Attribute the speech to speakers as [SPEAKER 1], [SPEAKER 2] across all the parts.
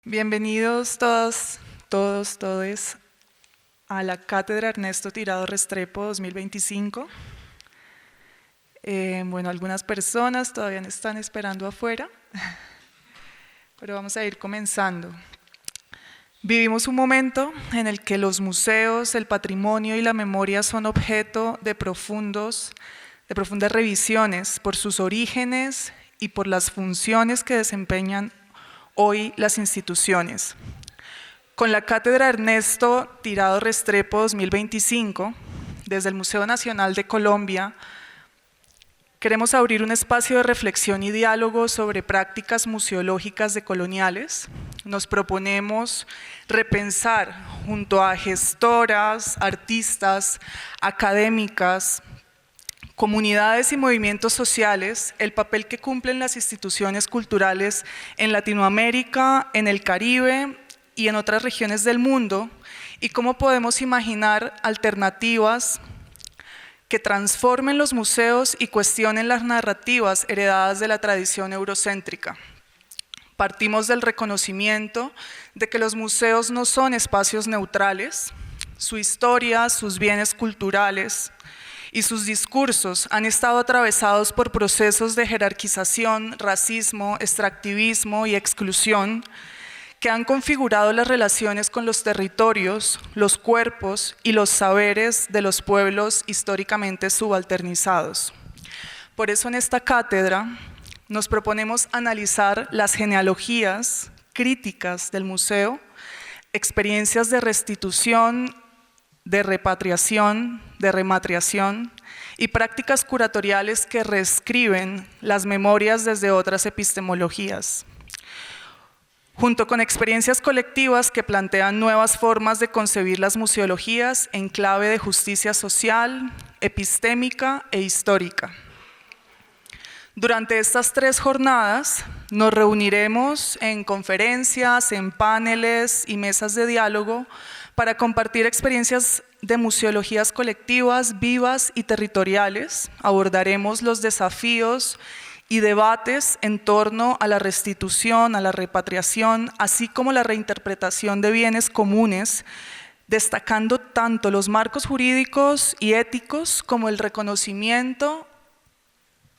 [SPEAKER 1] Bienvenidos todos a la Cátedra Ernesto Tirado Restrepo 2025. Bueno, algunas personas todavía están esperando afuera, pero vamos a ir comenzando. Vivimos un momento en el que los museos, el patrimonio y la memoria son objeto de profundas revisiones por sus orígenes y por las funciones que desempeñan hoy las instituciones. Con la Cátedra Ernesto Tirado Restrepo 2025, desde el Museo Nacional de Colombia, queremos abrir un espacio de reflexión y diálogo sobre prácticas museológicas decoloniales. Nos proponemos repensar junto a gestoras, artistas, académicas, comunidades y movimientos sociales, el papel que cumplen las instituciones culturales en Latinoamérica, en el Caribe y en otras regiones del mundo, y cómo podemos imaginar alternativas que transformen los museos y cuestionen las narrativas heredadas de la tradición eurocéntrica. Partimos del reconocimiento de que los museos no son espacios neutrales, su historia, sus bienes culturales y sus discursos han estado atravesados por procesos de jerarquización, racismo, extractivismo y exclusión que han configurado las relaciones con los territorios, los cuerpos y los saberes de los pueblos históricamente subalternizados. Por eso en esta cátedra nos proponemos analizar las genealogías críticas del museo, experiencias de restitución, de repatriación, de rematriación y prácticas curatoriales que reescriben las memorias desde otras epistemologías, junto con experiencias colectivas que plantean nuevas formas de concebir las museologías en clave de justicia social, epistémica e histórica. Durante estas 3 jornadas nos reuniremos en conferencias, en paneles y mesas de diálogo para compartir experiencias de museologías colectivas, vivas y territoriales. Abordaremos los desafíos y debates en torno a la restitución, a la repatriación, así como la reinterpretación de bienes comunes, destacando tanto los marcos jurídicos y éticos como el reconocimiento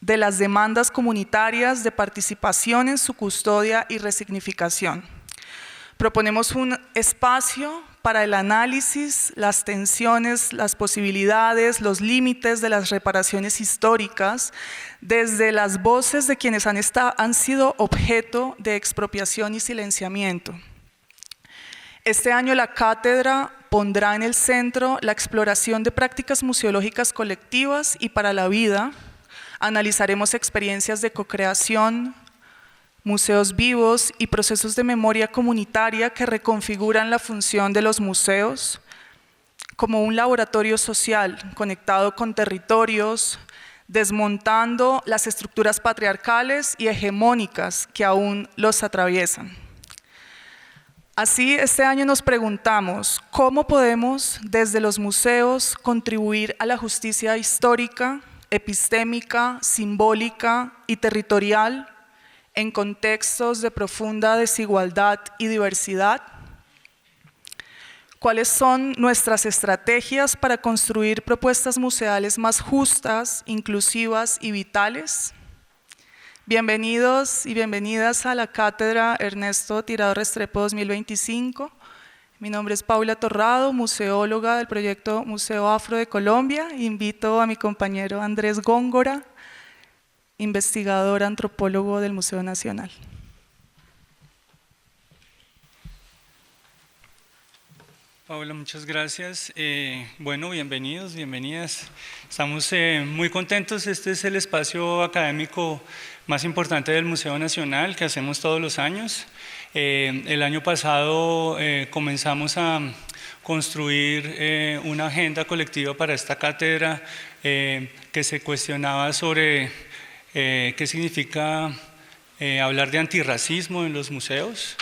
[SPEAKER 1] de las demandas comunitarias de participación en su custodia y resignificación. Proponemos un espacio para el análisis, las tensiones, las posibilidades, los límites de las reparaciones históricas, desde las voces de quienes han sido objeto de expropiación y silenciamiento. Este año la cátedra pondrá en el centro la exploración de prácticas museológicas colectivas y para la vida. Analizaremos experiencias de cocreación, museos vivos y procesos de memoria comunitaria que reconfiguran la función de los museos como un laboratorio social conectado con territorios, desmontando las estructuras patriarcales y hegemónicas que aún los atraviesan. Así, este año nos preguntamos cómo podemos desde los museos contribuir a la justicia histórica, epistémica, simbólica y territorial en contextos de profunda desigualdad y diversidad. ¿Cuáles son nuestras estrategias para construir propuestas museales más justas, inclusivas y vitales? Bienvenidos y bienvenidas a la Cátedra Ernesto Tirado Restrepo 2025. Mi nombre es Paula Torrado, museóloga del proyecto Museo Afro de Colombia. Invito a mi compañero Andrés Góngora, investigador antropólogo del Museo Nacional.
[SPEAKER 2] Paula, muchas gracias. Bueno, bienvenidos, bienvenidas. Estamos muy contentos. Este es el espacio académico más importante del Museo Nacional que hacemos todos los años. El año pasado comenzamos a construir una agenda colectiva para esta cátedra que se cuestionaba sobre qué significa hablar de antirracismo en los museos,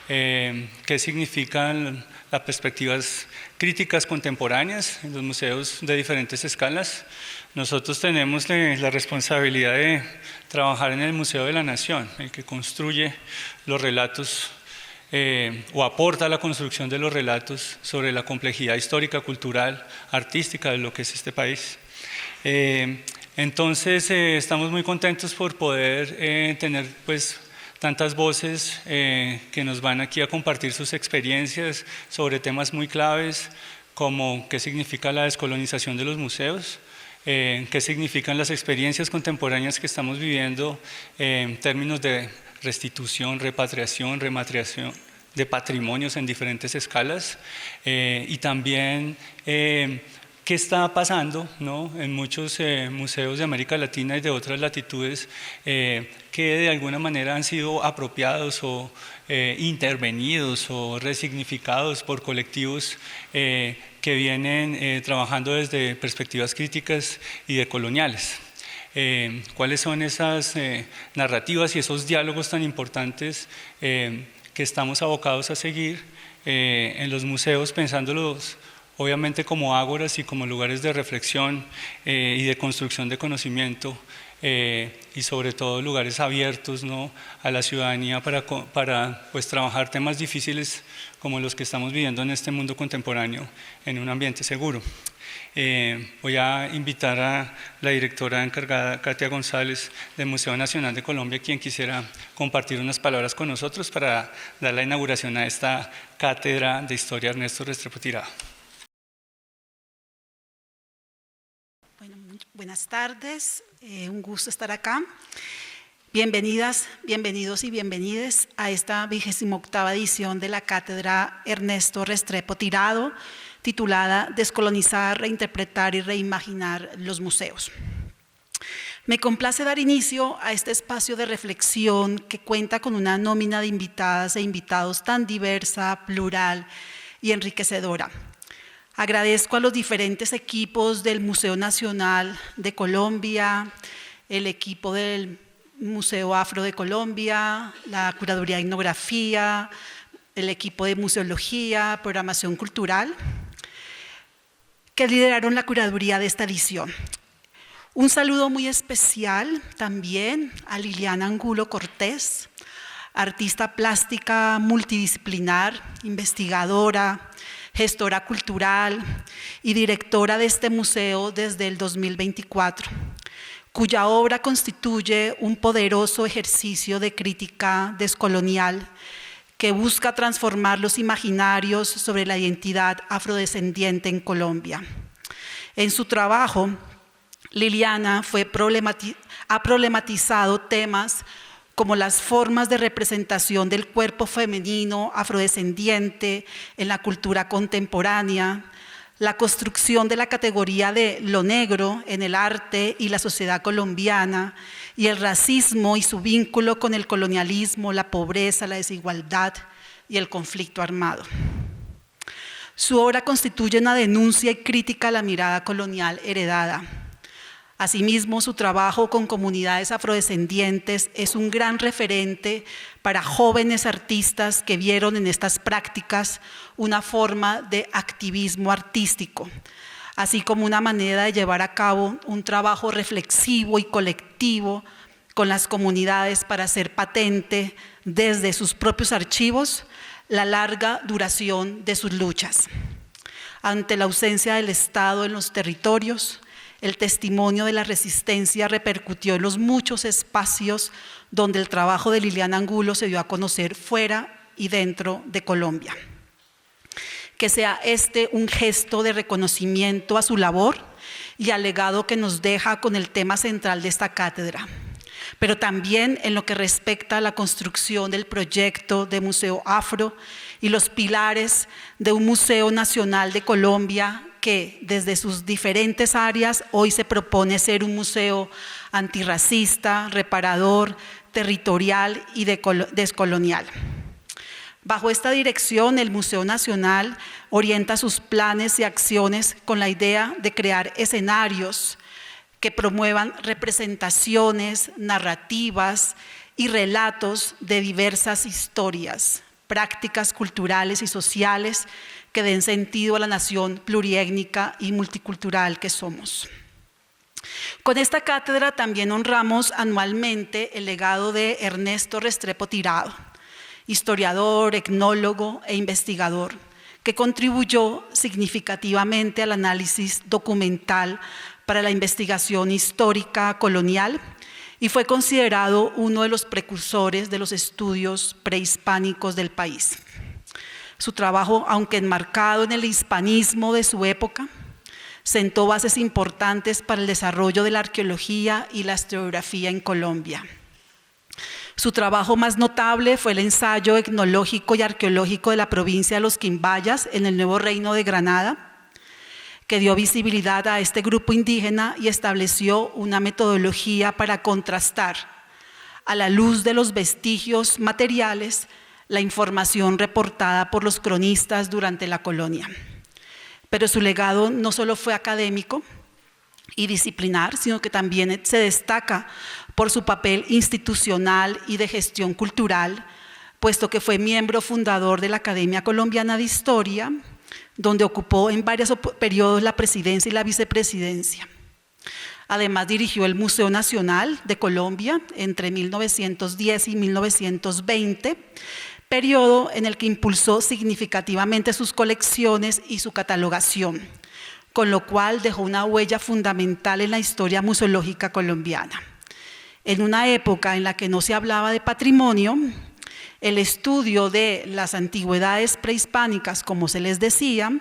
[SPEAKER 2] qué significan las perspectivas críticas contemporáneas en los museos de diferentes escalas. Nosotros tenemos la responsabilidad de trabajar en el Museo de la Nación, el que construye los relatos o aporta a la construcción de los relatos sobre la complejidad histórica, cultural, artística de lo que es este país. Entonces estamos muy contentos por poder tener pues tantas voces que nos van aquí a compartir sus experiencias sobre temas muy claves como qué significa la descolonización de los museos, qué significan las experiencias contemporáneas que estamos viviendo en términos de restitución, repatriación, rematriación de patrimonios en diferentes escalas y también qué está pasando, ¿no?, en muchos museos de América Latina y de otras latitudes que de alguna manera han sido apropiados o intervenidos o resignificados por colectivos que vienen trabajando desde perspectivas críticas y decoloniales. ¿Cuáles son esas narrativas y esos diálogos tan importantes que estamos abocados a seguir en los museos, pensándolos obviamente como ágoras y como lugares de reflexión y de construcción de conocimiento y sobre todo lugares abiertos, ¿no?, a la ciudadanía para pues, trabajar temas difíciles como los que estamos viviendo en este mundo contemporáneo en un ambiente seguro? Voy a invitar a la directora encargada, Katia González, del Museo Nacional de Colombia, quien quisiera compartir unas palabras con nosotros para dar la inauguración a esta cátedra de Historia Ernesto Restrepo Tirado.
[SPEAKER 3] Bueno, buenas tardes, un gusto estar acá. Bienvenidas, bienvenidos y bienvenides a esta 28ª edición de la Cátedra Ernesto Restrepo Tirado, titulada Descolonizar, reinterpretar y reimaginar los museos. Me complace dar inicio a este espacio de reflexión que cuenta con una nómina de invitadas e invitados tan diversa, plural y enriquecedora. Agradezco a los diferentes equipos del Museo Nacional de Colombia, el equipo del Museo Afro de Colombia, la Curaduría de Etnografía, el equipo de Museología, Programación Cultural, que lideraron la curaduría de esta edición. Un saludo muy especial también a Liliana Angulo Cortés, artista plástica multidisciplinar, investigadora, gestora cultural y directora de este museo desde el 2024, cuya obra constituye un poderoso ejercicio de crítica descolonial que busca transformar los imaginarios sobre la identidad afrodescendiente en Colombia. En su trabajo, Liliana ha problematizado temas como las formas de representación del cuerpo femenino afrodescendiente en la cultura contemporánea, la construcción de la categoría de lo negro en el arte y la sociedad colombiana, y el racismo y su vínculo con el colonialismo, la pobreza, la desigualdad y el conflicto armado. Su obra constituye una denuncia y crítica a la mirada colonial heredada. Asimismo, su trabajo con comunidades afrodescendientes es un gran referente para jóvenes artistas que vieron en estas prácticas una forma de activismo artístico, así como una manera de llevar a cabo un trabajo reflexivo y colectivo con las comunidades para hacer patente desde sus propios archivos la larga duración de sus luchas. Ante la ausencia del Estado en los territorios, el testimonio de la resistencia repercutió en los muchos espacios donde el trabajo de Liliana Angulo se dio a conocer fuera y dentro de Colombia. Que sea este un gesto de reconocimiento a su labor y al legado que nos deja con el tema central de esta cátedra, pero también en lo que respecta a la construcción del proyecto de Museo Afro y los pilares de un Museo Nacional de Colombia que desde sus diferentes áreas hoy se propone ser un museo antirracista, reparador, territorial y descolonial. Bajo esta dirección, el Museo Nacional orienta sus planes y acciones con la idea de crear escenarios que promuevan representaciones, narrativas y relatos de diversas historias, prácticas culturales y sociales que den sentido a la nación pluriétnica y multicultural que somos. Con esta cátedra también honramos anualmente el legado de Ernesto Restrepo Tirado, historiador, etnólogo e investigador, que contribuyó significativamente al análisis documental para la investigación histórica colonial y fue considerado uno de los precursores de los estudios prehispánicos del país. Su trabajo, aunque enmarcado en el hispanismo de su época, sentó bases importantes para el desarrollo de la arqueología y la historiografía en Colombia. Su trabajo más notable fue el ensayo etnológico y arqueológico de la provincia de los Quimbayas en el Nuevo Reino de Granada, que dio visibilidad a este grupo indígena y estableció una metodología para contrastar, a la luz de los vestigios materiales, la información reportada por los cronistas durante la colonia. Pero su legado no solo fue académico y disciplinar, sino que también se destaca por su papel institucional y de gestión cultural, puesto que fue miembro fundador de la Academia Colombiana de Historia, donde ocupó en varios periodos la presidencia y la vicepresidencia. Además, dirigió el Museo Nacional de Colombia entre 1910 y 1920, periodo en el que impulsó significativamente sus colecciones y su catalogación, con lo cual dejó una huella fundamental en la historia museológica colombiana. En una época en la que no se hablaba de patrimonio, el estudio de las antigüedades prehispánicas, como se les decía,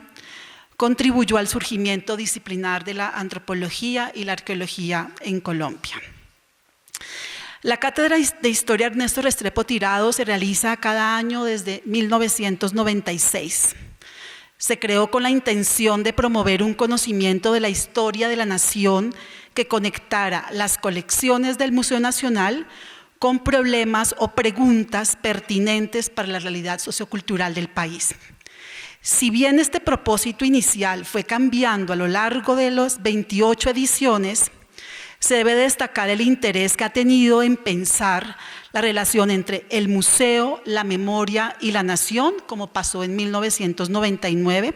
[SPEAKER 3] contribuyó al surgimiento disciplinar de la antropología y la arqueología en Colombia. La Cátedra de Historia Ernesto Restrepo Tirado se realiza cada año desde 1996. Se creó con la intención de promover un conocimiento de la historia de la nación que conectara las colecciones del Museo Nacional con problemas o preguntas pertinentes para la realidad sociocultural del país. Si bien este propósito inicial fue cambiando a lo largo de las 28 ediciones, se debe destacar el interés que ha tenido en pensar la relación entre el museo, la memoria y la nación, como pasó en 1999,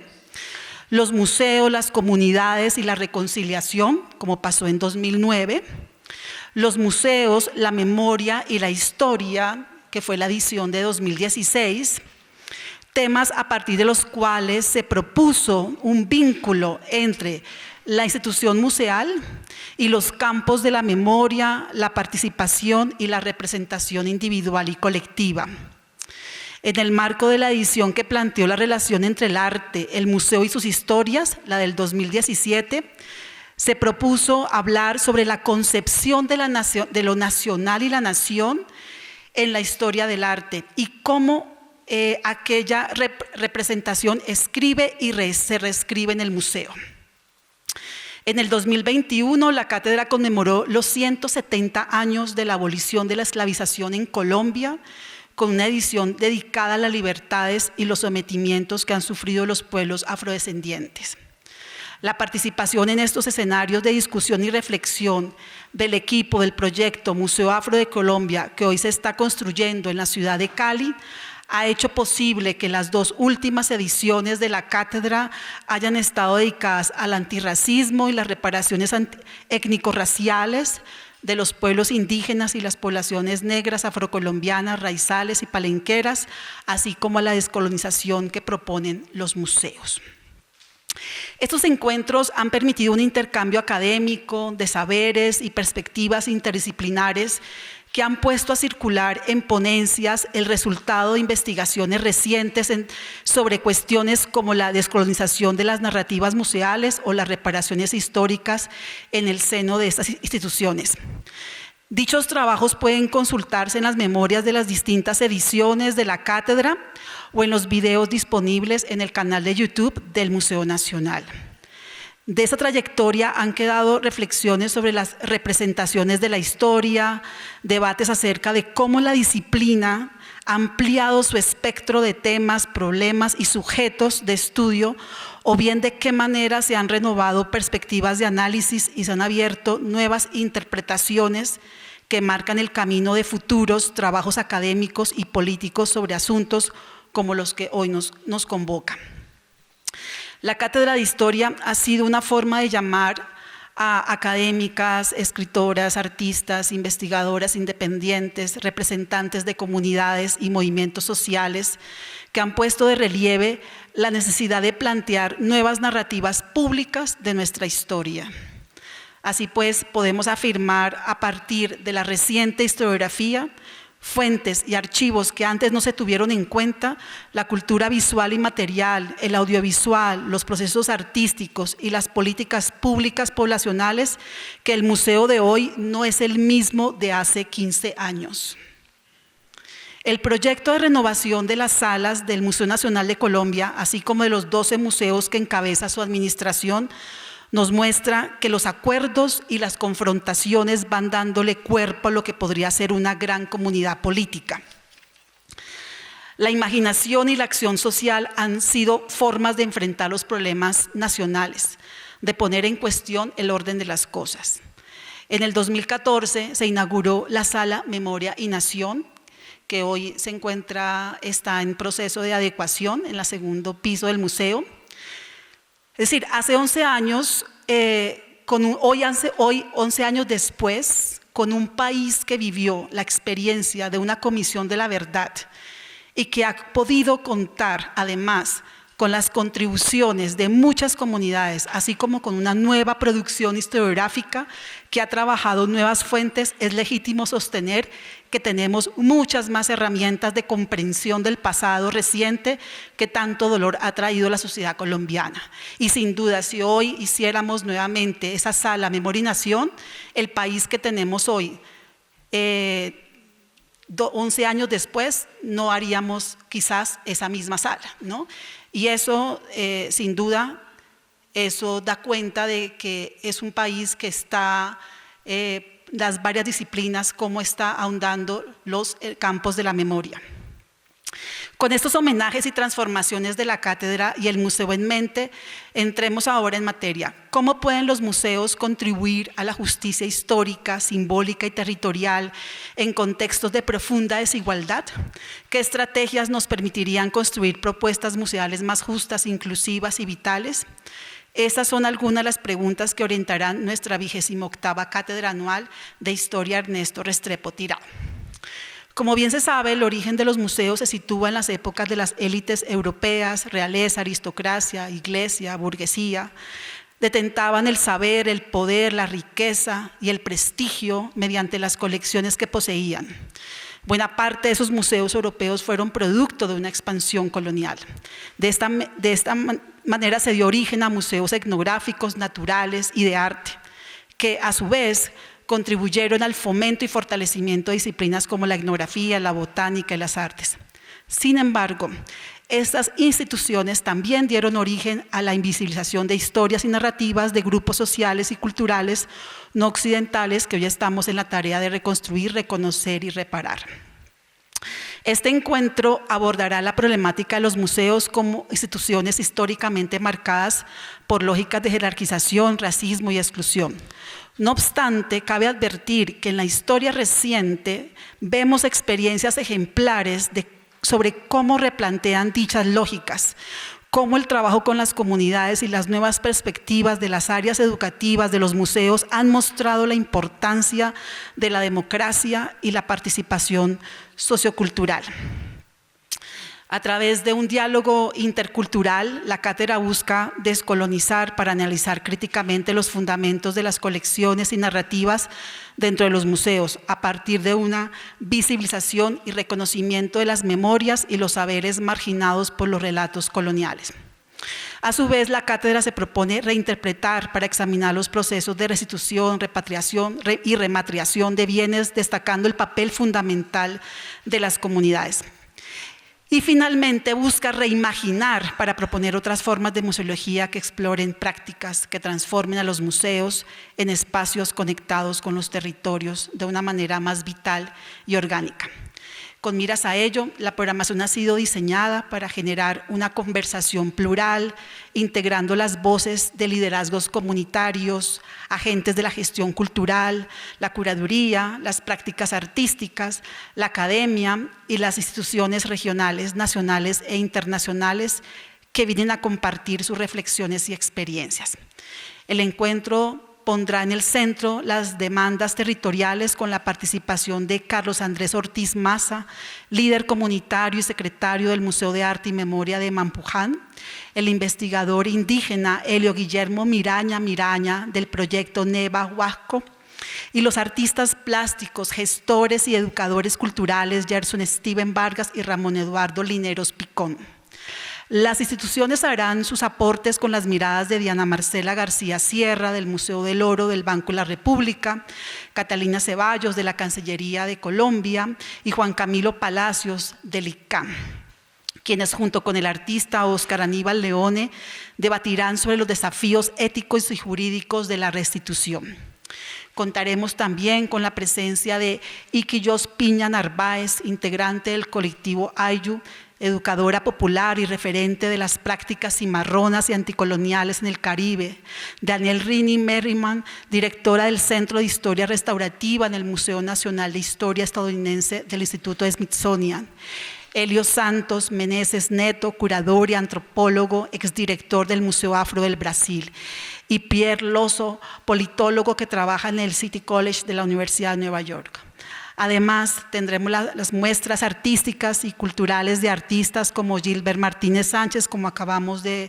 [SPEAKER 3] los museos, las comunidades y la reconciliación, como pasó en 2009, los museos, la memoria y la historia, que fue la edición de 2016, temas a partir de los cuales se propuso un vínculo entre la institución museal y los campos de la memoria, la participación y la representación individual y colectiva. En el marco de la edición que planteó la relación entre el arte, el museo y sus historias, la del 2017, se propuso hablar sobre la concepción de lo nacional y la nación en la historia del arte y cómo aquella representación escribe y se reescribe en el museo. En el 2021, la cátedra conmemoró los 170 años de la abolición de la esclavización en Colombia, con una edición dedicada a las libertades y los sometimientos que han sufrido los pueblos afrodescendientes. La participación en estos escenarios de discusión y reflexión del equipo del proyecto Museo Afro de Colombia, que hoy se está construyendo en la ciudad de Cali, ha hecho posible que las dos últimas ediciones de la cátedra hayan estado dedicadas al antirracismo y las reparaciones étnico-raciales de los pueblos indígenas y las poblaciones negras, afrocolombianas, raizales y palenqueras, así como a la descolonización que proponen los museos. Estos encuentros han permitido un intercambio académico de saberes y perspectivas interdisciplinares que han puesto a circular en ponencias el resultado de investigaciones recientes sobre cuestiones como la descolonización de las narrativas museales o las reparaciones históricas en el seno de estas instituciones. Dichos trabajos pueden consultarse en las memorias de las distintas ediciones de la cátedra o en los videos disponibles en el canal de YouTube del Museo Nacional. De esa trayectoria han quedado reflexiones sobre las representaciones de la historia, debates acerca de cómo la disciplina ha ampliado su espectro de temas, problemas y sujetos de estudio, o bien de qué manera se han renovado perspectivas de análisis y se han abierto nuevas interpretaciones que marcan el camino de futuros trabajos académicos y políticos sobre asuntos como los que hoy nos convocan. La Cátedra de Historia ha sido una forma de llamar a académicas, escritoras, artistas, investigadoras independientes, representantes de comunidades y movimientos sociales que han puesto de relieve la necesidad de plantear nuevas narrativas públicas de nuestra historia. Así pues, podemos afirmar a partir de la reciente historiografía, fuentes y archivos que antes no se tuvieron en cuenta, la cultura visual y material, el audiovisual, los procesos artísticos y las políticas públicas poblacionales, que el museo de hoy no es el mismo de hace 15 años. El proyecto de renovación de las salas del Museo Nacional de Colombia, así como de los 12 museos que encabeza su administración, nos muestra que los acuerdos y las confrontaciones van dándole cuerpo a lo que podría ser una gran comunidad política. La imaginación y la acción social han sido formas de enfrentar los problemas nacionales, de poner en cuestión el orden de las cosas. En el 2014 se inauguró la Sala Memoria y Nación, que hoy está en proceso de adecuación en el segundo piso del museo. Es decir, hace 11 años, hoy 11 años después, con un país que vivió la experiencia de una comisión de la verdad y que ha podido contar además con las contribuciones de muchas comunidades, así como con una nueva producción historiográfica que ha trabajado nuevas fuentes, es legítimo sostener que tenemos muchas más herramientas de comprensión del pasado reciente que tanto dolor ha traído a la sociedad colombiana. Y sin duda, si hoy hiciéramos nuevamente esa sala Memoria y Nación, el país que tenemos hoy, 11 años después, no haríamos quizás esa misma sala, ¿no? Y eso, sin duda, eso da cuenta de que es un país que está, las varias disciplinas, cómo está ahondando los campos de la memoria. Con estos homenajes y transformaciones de la cátedra y el museo en mente, entremos ahora en materia. ¿Cómo pueden los museos contribuir a la justicia histórica, simbólica y territorial en contextos de profunda desigualdad? ¿Qué estrategias nos permitirían construir propuestas museales más justas, inclusivas y vitales? Estas son algunas de las preguntas que orientarán nuestra 28ª Cátedra Anual de Historia Ernesto Restrepo Tirado. Como bien se sabe, el origen de los museos se sitúa en las épocas de las élites europeas, realeza, aristocracia, iglesia, burguesía. Detentaban el saber, el poder, la riqueza y el prestigio mediante las colecciones que poseían. Buena parte de esos museos europeos fueron producto de una expansión colonial. De esta manera se dio origen a museos etnográficos, naturales y de arte, que a su vez contribuyeron al fomento y fortalecimiento de disciplinas como la etnografía, la botánica y las artes. Sin embargo, estas instituciones también dieron origen a la invisibilización de historias y narrativas de grupos sociales y culturales no occidentales que hoy estamos en la tarea de reconstruir, reconocer y reparar. Este encuentro abordará la problemática de los museos como instituciones históricamente marcadas por lógicas de jerarquización, racismo y exclusión. No obstante, cabe advertir que en la historia reciente vemos experiencias ejemplares sobre cómo replantean dichas lógicas, cómo el trabajo con las comunidades y las nuevas perspectivas de las áreas educativas de los museos han mostrado la importancia de la democracia y la participación sociocultural. A través de un diálogo intercultural, la cátedra busca descolonizar para analizar críticamente los fundamentos de las colecciones y narrativas dentro de los museos, a partir de una visibilización y reconocimiento de las memorias y los saberes marginados por los relatos coloniales. A su vez, la cátedra se propone reinterpretar para examinar los procesos de restitución, repatriación y rematriación de bienes, destacando el papel fundamental de las comunidades. Y finalmente busca reimaginar para proponer otras formas de museología que exploren prácticas que transformen a los museos en espacios conectados con los territorios de una manera más vital y orgánica. Con miras a ello, la programación ha sido diseñada para generar una conversación plural, integrando las voces de liderazgos comunitarios, agentes de la gestión cultural, la curaduría, las prácticas artísticas, la academia y las instituciones regionales, nacionales e internacionales que vienen a compartir sus reflexiones y experiencias. El encuentro pondrá en el centro las demandas territoriales con la participación de Carlos Andrés Ortiz Maza, líder comunitario y secretario del Museo de Arte y Memoria de Mampuján, el investigador indígena Helio Guillermo Miraña del proyecto Neva Huasco, y los artistas plásticos, gestores y educadores culturales Gerson Steven Vargas y Ramón Eduardo Lineros Picón. Las instituciones harán sus aportes con las miradas de Diana Marcela García Sierra, del Museo del Oro del Banco de la República, Catalina Ceballos, de la Cancillería de Colombia, y Juan Camilo Palacios, del ICAM, quienes junto con el artista Óscar Aníbal Leone debatirán sobre los desafíos éticos y jurídicos de la restitución. Contaremos también con la presencia de Iquillos Piña Narváez, integrante del colectivo Ayu, educadora popular y referente de las prácticas cimarronas y anticoloniales en el Caribe, Daniel Rini Merriman, directora del Centro de Historia Restaurativa en el Museo Nacional de Historia Estadounidense del Instituto Smithsonian, Helio Santos Meneses Neto, curador y antropólogo, exdirector del Museo Afro del Brasil, y Pierre Lozo, politólogo que trabaja en el City College de la Universidad de Nueva York. Además, tendremos las muestras artísticas y culturales de artistas como Gilbert Martínez Sánchez, como acabamos de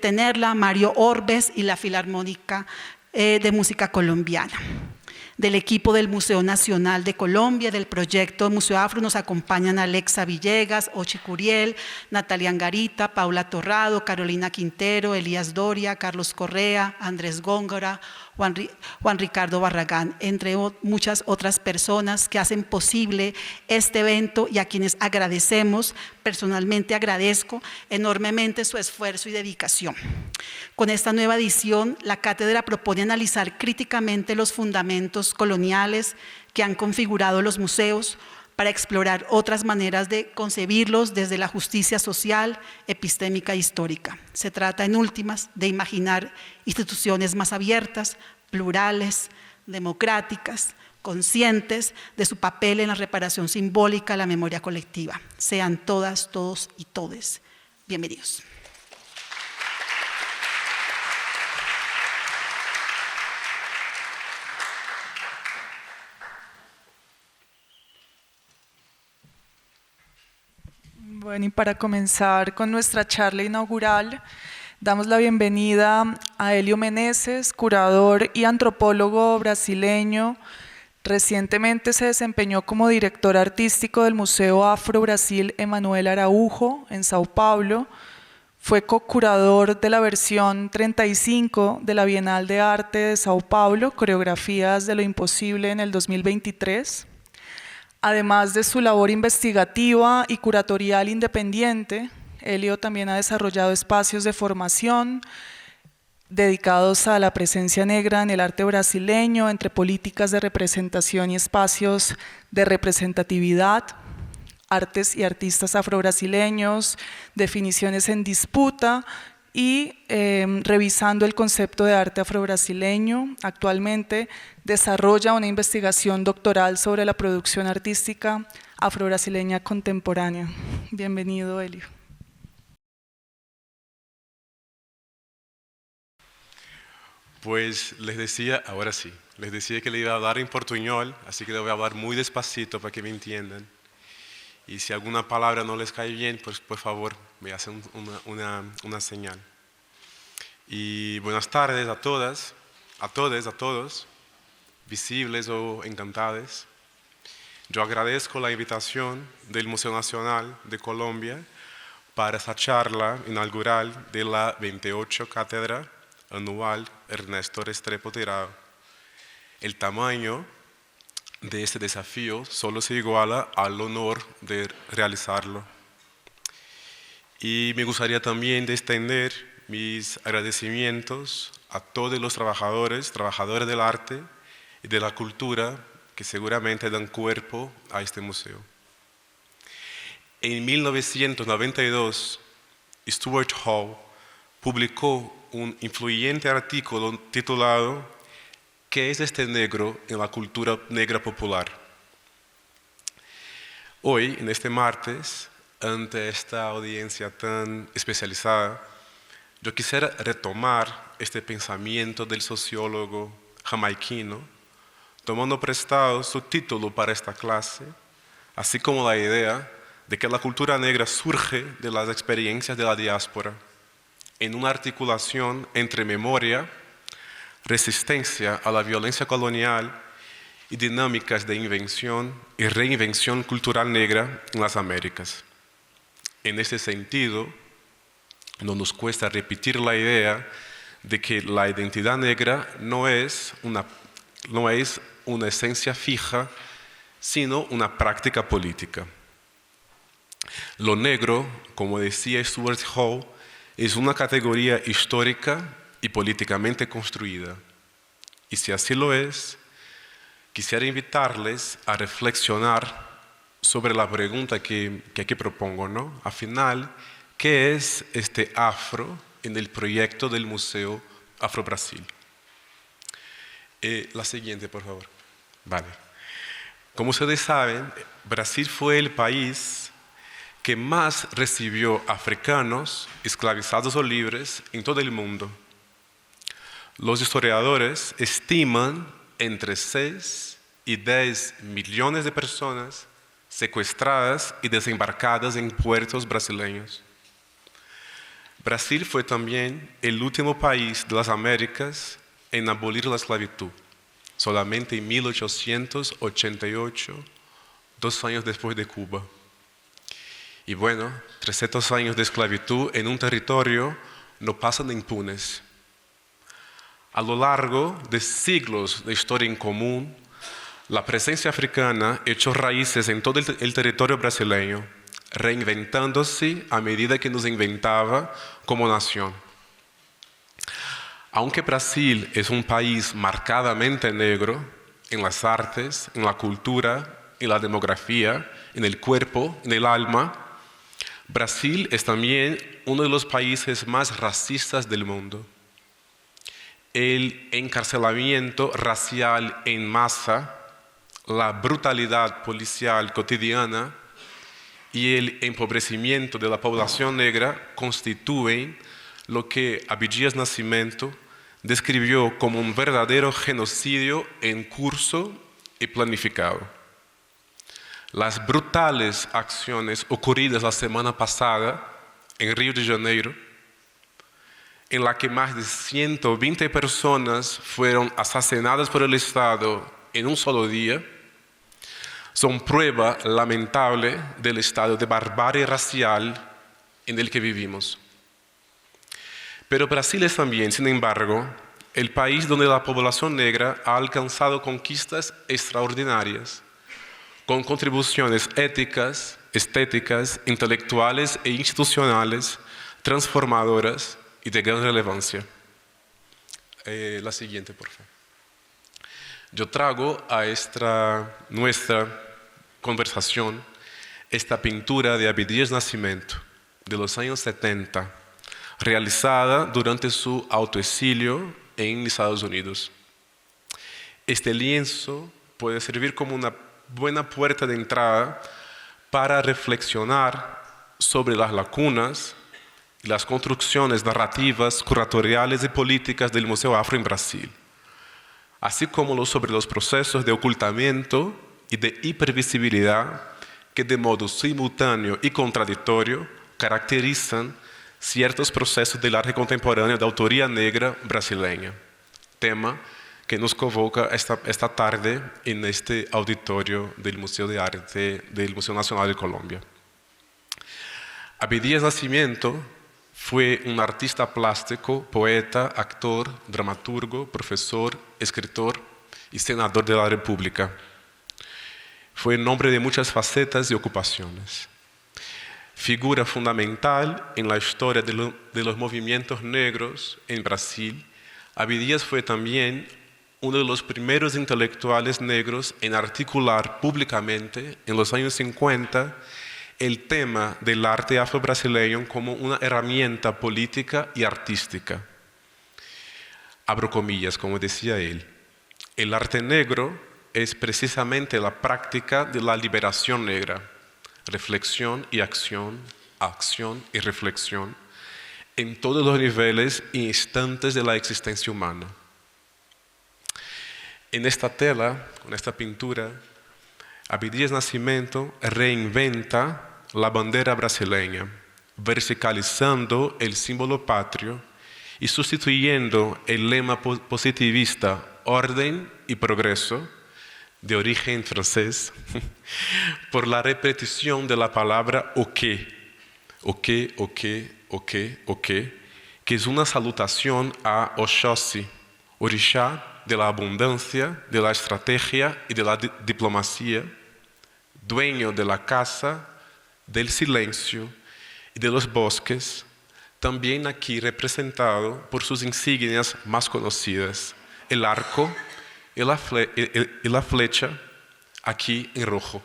[SPEAKER 3] tenerla, Mario Orbes y la Filarmónica de Música Colombiana. Del equipo del Museo Nacional de Colombia, del proyecto Museo Afro, nos acompañan Alexa Villegas, Ochi Curiel, Natalia Angarita, Paula Torrado, Carolina Quintero, Elías Doria, Carlos Correa, Andrés Góngora, Juan Ricardo Barragán, entre muchas otras personas que hacen posible este evento y a quienes agradecemos, personalmente agradezco enormemente su esfuerzo y dedicación. Con esta nueva edición, la cátedra propone analizar críticamente los fundamentos coloniales que han configurado los museos para explorar otras maneras de concebirlos desde la justicia social, epistémica e histórica. Se trata, en últimas, de imaginar instituciones más abiertas, plurales, democráticas, conscientes de su papel en la reparación simbólica de la memoria colectiva. Sean todas, todos y todes bienvenidos.
[SPEAKER 1] Bueno, y para comenzar con nuestra charla inaugural, damos la bienvenida a Helio Meneses, curador y antropólogo brasileño. Recientemente se desempeñó como director artístico del Museo Afro Brasil Emanuel Araújo en Sao Paulo. Fue co-curador de la versión 35 de la Bienal de Arte de Sao Paulo, Coreografías de lo Imposible, en el 2023. Además de su labor investigativa y curatorial independiente, Helio también ha desarrollado espacios de formación dedicados a la presencia negra en el arte brasileño, entre políticas de representación y espacios de representatividad, artes y artistas afrobrasileños, definiciones en disputa y revisando el concepto de arte afrobrasileño. Actualmente desarrolla una investigación doctoral sobre la producción artística afrobrasileña contemporánea. Bienvenido, Helio.
[SPEAKER 4] Pues les decía, ahora sí, les decía que le iba a hablar en portuñol, así que le voy a hablar muy despacito para que me entiendan. Y si alguna palabra no les cae bien, pues por favor me hacen una señal. Y buenas tardes a todas, a todos, visibles o encantadas. Yo agradezco la invitación del Museo Nacional de Colombia para esta charla inaugural de la 28 Cátedra Anual Ernesto Restrepo Tirado. El tamaño de este desafío solo se iguala al honor de realizarlo. Y me gustaría también extender mis agradecimientos a todos los trabajadores del arte y de la cultura que seguramente dan cuerpo a este museo. En 1992, Stuart Hall publicó un influyente artículo titulado ¿Qué es este negro en la cultura negra popular? Hoy, en este martes, ante esta audiencia tan especializada, Yo quisiera retomar este pensamiento del sociólogo jamaiquino, tomando prestado su título para esta clase, así como la idea de que la cultura negra surge de las experiencias de la diáspora, en una articulación entre memoria, resistencia a la violencia colonial y dinámicas de invención y reinvención cultural negra en las Américas. En ese sentido, no nos cuesta repetir la idea de que la identidad negra no es una esencia fija, sino una práctica política. Lo negro, como decía Stuart Hall, es una categoría histórica y políticamente construida. Y si así lo es, quisiera invitarles a reflexionar sobre la pregunta que aquí propongo, ¿no? Al final, ¿qué es este afro en el proyecto del Museo Afro-Brasil? La siguiente, por favor. Vale. Como ustedes saben, Brasil fue el país que más recibió africanos esclavizados o libres en todo el mundo. Los historiadores estiman entre 6 y 10 millones de personas secuestradas y desembarcadas en puertos brasileños. Brasil fue también el último país de las Américas en abolir la esclavitud, solamente en 1888, 2 años después de Cuba. Y bueno, 300 años de esclavitud en un territorio no pasan impunes. A lo largo de siglos de historia en común, la presencia africana echó raíces en todo el territorio brasileño, reinventándose a medida que nos inventaba como nación. Aunque Brasil es un país marcadamente negro en las artes, en la cultura, en la demografía, en el cuerpo, en el alma, Brasil es también uno de los países más racistas del mundo. El encarcelamiento racial en masa, la brutalidad policial cotidiana y el empobrecimiento de la población negra constituyen lo que Abdias Nascimento describió como un verdadero genocidio en curso y planificado. Las brutales acciones ocurridas la semana pasada en Río de Janeiro, en la que más de 120 personas fueron asesinadas por el Estado en un solo día, son prueba lamentable del estado de barbarie racial en el que vivimos. Pero Brasil es también, sin embargo, el país donde la población negra ha alcanzado conquistas extraordinarias, con contribuciones éticas, estéticas, intelectuales e institucionales transformadoras y de gran relevancia. La siguiente, por favor. Yo traigo a nuestra conversación esta pintura de Abdias Nascimento, de los años 70, realizada durante su autoexilio en Estados Unidos. Este lienzo puede servir como una buena puerta de entrada para reflexionar sobre las lacunas y las construcciones narrativas, curatoriales y políticas del Museo Afro en Brasil, así como sobre los procesos de ocultamiento y de hipervisibilidad que de modo simultáneo y contradictorio caracterizan ciertos procesos del arte contemporáneo de autoría negra brasileña, tema que nos convoca esta tarde en este auditorio del Museo de Arte del Museo Nacional de Colombia. Abdias Nascimento fue un artista plástico, poeta, actor, dramaturgo, profesor, escritor y senador de la República. Fue nombre de muchas facetas y ocupaciones. Figura fundamental en la historia de los movimientos negros en Brasil, Abdias fue también uno de los primeros intelectuales negros en articular públicamente en los años 50 el tema del arte afro-brasileño como una herramienta política y artística. Abro comillas, como decía él, el arte negro es precisamente la práctica de la liberación negra, reflexión y acción, acción y reflexión, en todos los niveles e instantes de la existencia humana. En esta tela, con esta pintura, Abdias Nascimento reinventa la bandera brasileña, verticalizando el símbolo patrio y sustituyendo el lema positivista orden y progreso, de origen francés, por la repetición de la palabra o que, que es una salutación a Oxóssi, orixá de la abundancia, de la estrategia y de la diplomacia, dueño de la casa, del silencio y de los bosques, también aquí representado por sus insignias más conocidas, el arco y la flecha, aquí en rojo.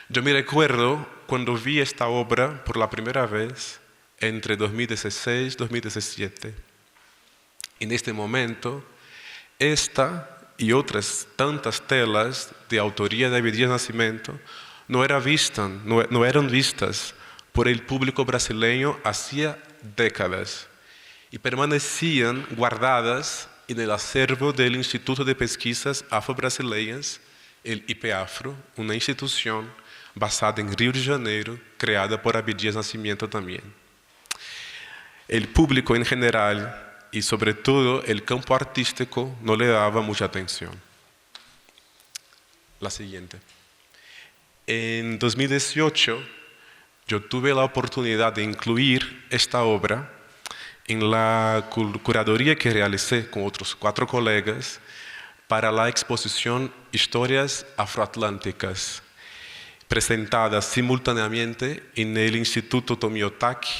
[SPEAKER 4] Yo me recuerdo cuando vi esta obra por la primera vez, entre 2016 y 2017. En este momento, esta y otras tantas telas de autoría de Abdias Nascimento no eran vistas por el público brasileño hacía décadas y permanecían guardadas en el acervo del Instituto de Pesquisas Afro-Brasileñas, el IPAFRO, una institución basada en Río de Janeiro, creada por Abdias Nascimento también. El público en general y sobre todo el campo artístico no le daba mucha atención. La siguiente. En 2018 yo tuve la oportunidad de incluir esta obra en la curaduría que realicé con otros 4 colegas para la exposición Historias Afroatlánticas, presentada simultáneamente en el Instituto Tomiotaki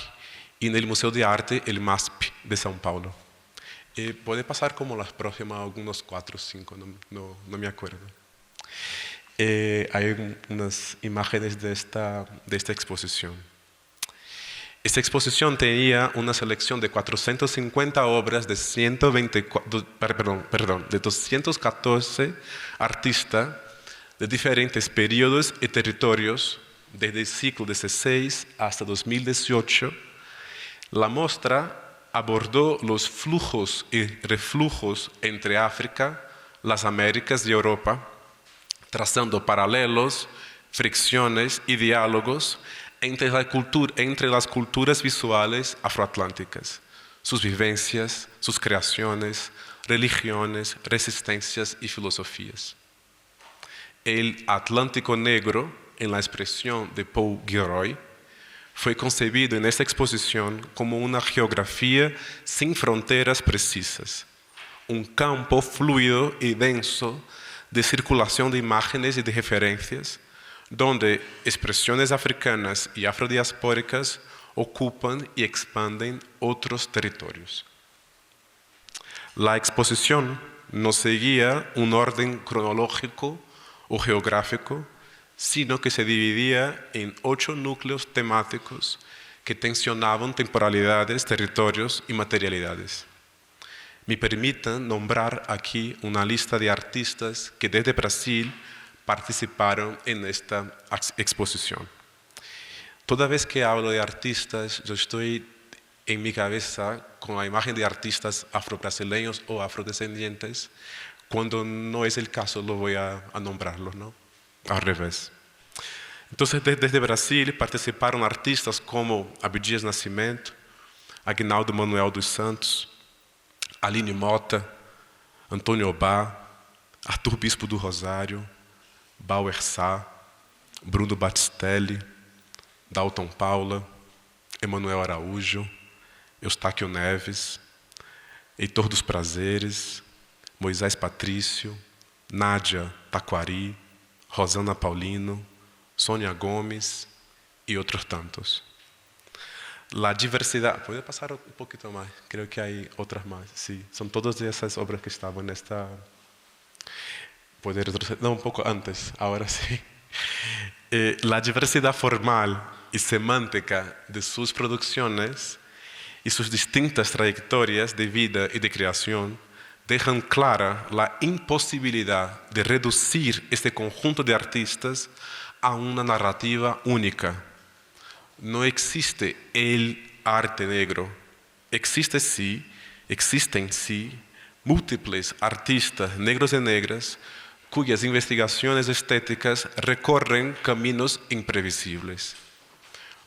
[SPEAKER 4] y en el Museo de Arte, el MASP de São Paulo. Puede pasar como las próximas, algunos 4 o 5, no me acuerdo. Hay unas imágenes de esta exposición. Esta exposición tenía una selección de 450 obras de 214 artistas de diferentes periodos y territorios, desde el siglo XVI hasta 2018. La muestra abordó los flujos y reflujos entre África, las Américas y Europa, trazando paralelos, fricciones y diálogos entre las culturas visuales afroatlánticas, sus vivencias, sus creaciones, religiones, resistencias y filosofías. El Atlántico Negro, en la expresión de Paul Gilroy, fue concebido en esta exposición como una geografía sin fronteras precisas, un campo fluido y denso de circulación de imágenes y de referencias, donde expresiones africanas y afrodiaspóricas ocupan y expanden otros territorios. La exposición no seguía un orden cronológico o geográfico, sino que se dividía en 8 núcleos temáticos que tensionaban temporalidades, territorios y materialidades. Me permitan nombrar aquí una lista de artistas que desde Brasil participaron en esta exposición. Toda vez que hablo de artistas, yo estoy en mi cabeza con la imagen de artistas afrobrasileños o afrodescendientes. Cuando no es el caso, lo voy a nombrarlos, ¿no? Al revés. Entonces, desde Brasil participaron artistas como Abdias Nascimento, Aguinaldo Manuel dos Santos, Aline Mota, Antônio Bá, Arthur Bispo do Rosário, Bauer Sá, Bruno Battistelli, Dalton Paula, Emanuel Araújo, Eustáquio Neves, Heitor dos Prazeres, Moisés Patrício, Nádia Taquari, Rosana Paulino, Sônia Gomes y otros tantos. La diversidad, ¿puede pasar un poquito más? Creo que hay otras más, sí. Son todas esas obras que estaban en esta... ¿Puede retroceder? No, un poco antes, ahora sí. La diversidad formal y semántica de sus producciones y sus distintas trayectorias de vida y de creación dejan clara la imposibilidad de reducir este conjunto de artistas a una narrativa única. No existe el arte negro. Existen sí múltiples artistas negros y negras cuyas investigaciones estéticas recorren caminos imprevisibles.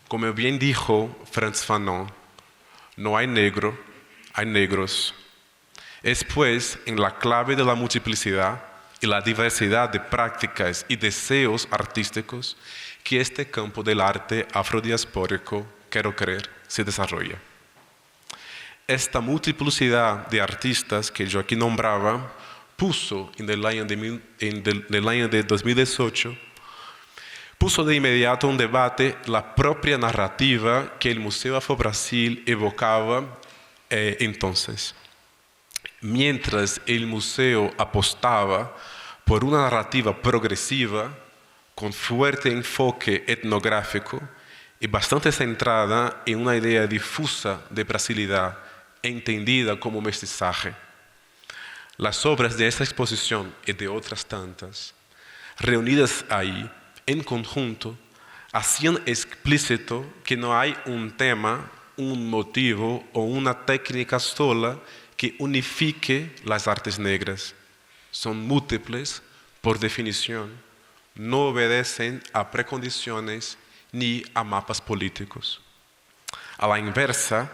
[SPEAKER 4] Como bien dijo Frantz Fanon, no hay negro, hay negros. Es pues en la clave de la multiplicidad y la diversidad de prácticas y deseos artísticos que este campo del arte afrodiaspórico, quiero creer, se desarrolla. Esta multiplicidad de artistas que yo aquí nombraba puso en el año de 2018, puso de inmediato en debate la propia narrativa que el Museo Afro-Brasil evocaba entonces. Mientras el museo apostaba por una narrativa progresiva, con fuerte enfoque etnográfico y bastante centrada en una idea difusa de brasilidad entendida como mestizaje. Las obras de esta exposición y de otras tantas, reunidas ahí en conjunto, hacían explícito que no hay un tema, un motivo o una técnica sola que unifique las artes negras. Son múltiples, por definición, no obedecen a precondiciones ni a mapas políticos. A la inversa,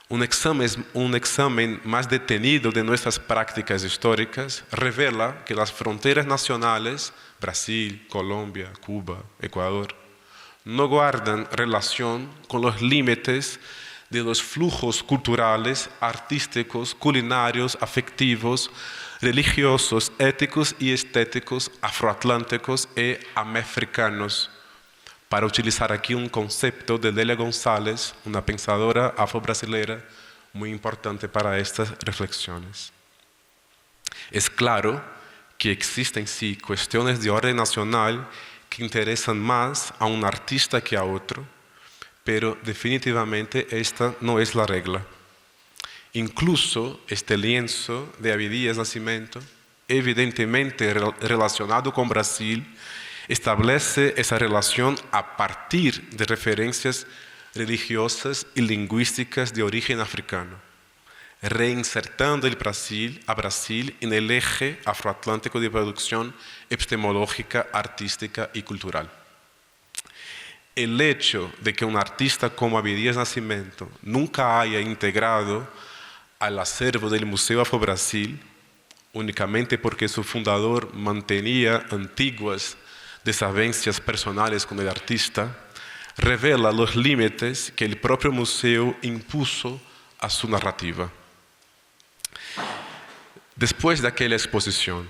[SPEAKER 4] un examen más detenido de nuestras prácticas históricas revela que las fronteras nacionales, Brasil, Colombia, Cuba, Ecuador, no guardan relación con los límites de los flujos culturales, artísticos, culinarios, afectivos, religiosos, éticos y estéticos afroatlánticos y americanos. Para utilizar aquí un concepto de Lélia González, una pensadora afro-brasilera muy importante para estas reflexiones. Es claro que existen sí cuestiones de orden nacional que interesan más a un artista que a otro, pero definitivamente esta no es la regla. Incluso este lienzo de Abdias Nascimento, evidentemente relacionado con Brasil, establece esa relación a partir de referencias religiosas y lingüísticas de origen africano, reinsertando a Brasil en el eje afroatlántico de producción epistemológica, artística y cultural. El hecho de que un artista como Abdias Nascimento nunca haya integrado al acervo del Museo Afro-Brasil, únicamente porque su fundador mantenía antiguas desavenencias personales con el artista, revela los límites que el propio museo impuso a su narrativa. Después de aquella exposición,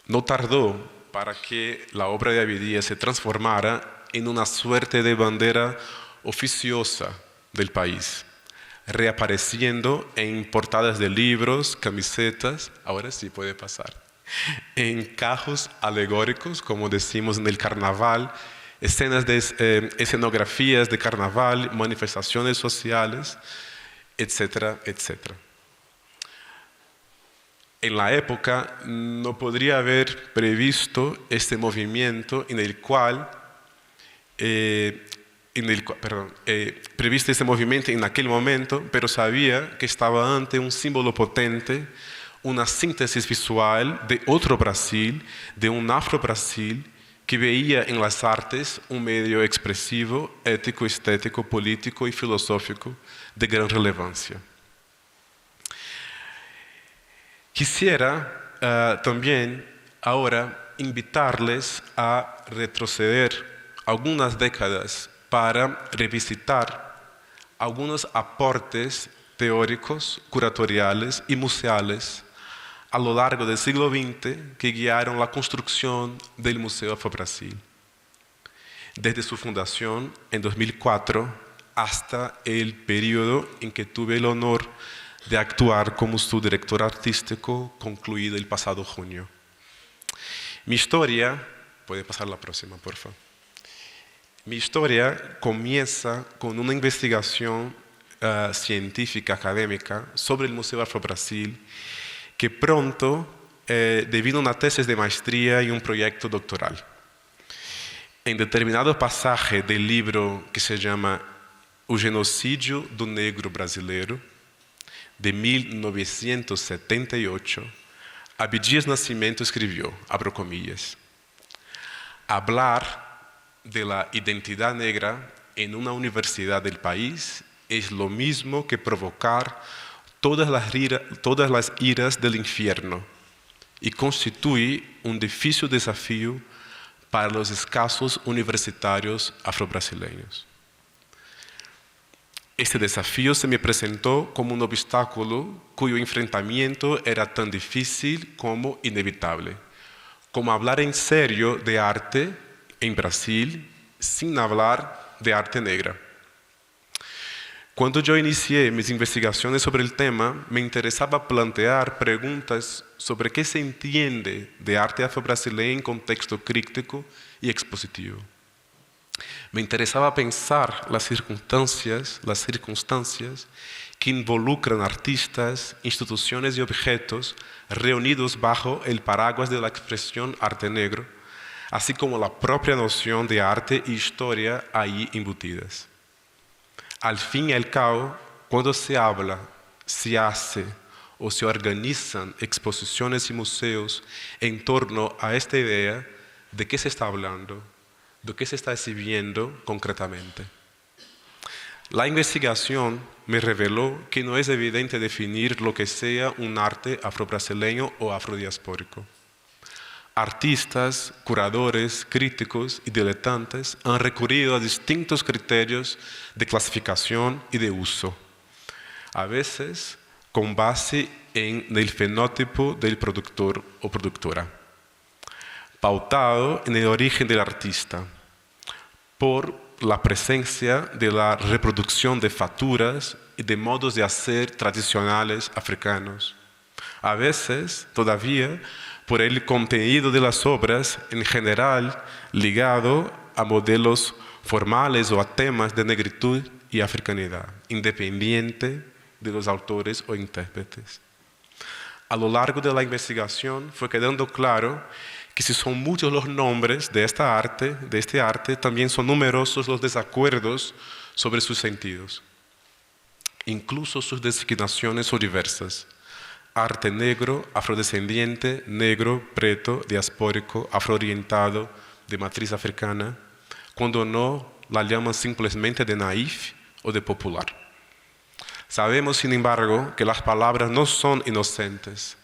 [SPEAKER 4] no tardó para que la obra de Abdias se transformara en una suerte de bandera oficiosa del país, reapareciendo en portadas de libros, camisetas, ahora sí puede pasar, en cajos alegóricos, como decimos en el carnaval, escenografías de carnaval, manifestaciones sociales, etcétera, etcétera. En la época no podría haber previsto este movimiento previsto este movimiento en aquel momento, pero sabía que estaba ante un símbolo potente, una síntesis visual de otro Brasil, de un Afro-Brasil, que veía en las artes un medio expresivo, ético, estético, político y filosófico de gran relevancia. Quisiera también ahora invitarles a retroceder algunas décadas para revisitar algunos aportes teóricos, curatoriales y museales a lo largo del siglo XX que guiaron la construcción del Museo Afro-Brasil, desde su fundación en 2004 hasta el periodo en que tuve el honor de actuar como su director artístico, concluido el pasado junio. Mi historia, puede pasar la próxima, por favor. Mi historia comienza con una investigación científica, académica, sobre el Museo Afro-Brasil, que pronto devino una tesis de maestría y un proyecto doctoral. En determinado pasaje del libro que se llama O Genocídio do Negro Brasileiro, de 1978, Abdias Nascimento escribió, abro comillas, hablar de la identidad negra en una universidad del país es lo mismo que provocar todas las iras del infierno y constituye un difícil desafío para los escasos universitarios afrobrasileños. Este desafío se me presentó como un obstáculo cuyo enfrentamiento era tan difícil como inevitable, como hablar en serio de arte en Brasil sin hablar de arte negra. Cuando yo inicié mis investigaciones sobre el tema, me interesaba plantear preguntas sobre qué se entiende de arte afrobrasileño en contexto crítico y expositivo. Me interesaba pensar las circunstancias que involucran artistas, instituciones y objetos reunidos bajo el paraguas de la expresión arte negro, así como la propia noción de arte y historia ahí embutidas. Al fin y al cabo, cuando se habla, se hace o se organizan exposiciones y museos en torno a esta idea, ¿de qué se está hablando? ¿De qué se está exhibiendo concretamente? La investigación me reveló que no es evidente definir lo que sea un arte afrobrasileño o afrodiaspórico. Artistas, curadores, críticos y diletantes han recurrido a distintos criterios de clasificación y de uso, a veces con base en el fenotipo del productor o productora, pautado en el origen del artista, por la presencia de la reproducción de facturas y de modos de hacer tradicionales africanos, a veces todavía por el contenido de las obras en general ligado a modelos formales o a temas de negritud y africanidad, independiente de los autores o intérpretes. A lo largo de la investigación fue quedando claro que si son muchos los nombres de este arte, también son numerosos los desacuerdos sobre sus sentidos, incluso sus designaciones son diversas. Arte negro, afrodescendiente, negro, preto, diaspórico, afroorientado, de matriz africana, cuando no la llaman simplemente de naif o de popular. Sabemos, sin embargo, que las palabras no son inocentes,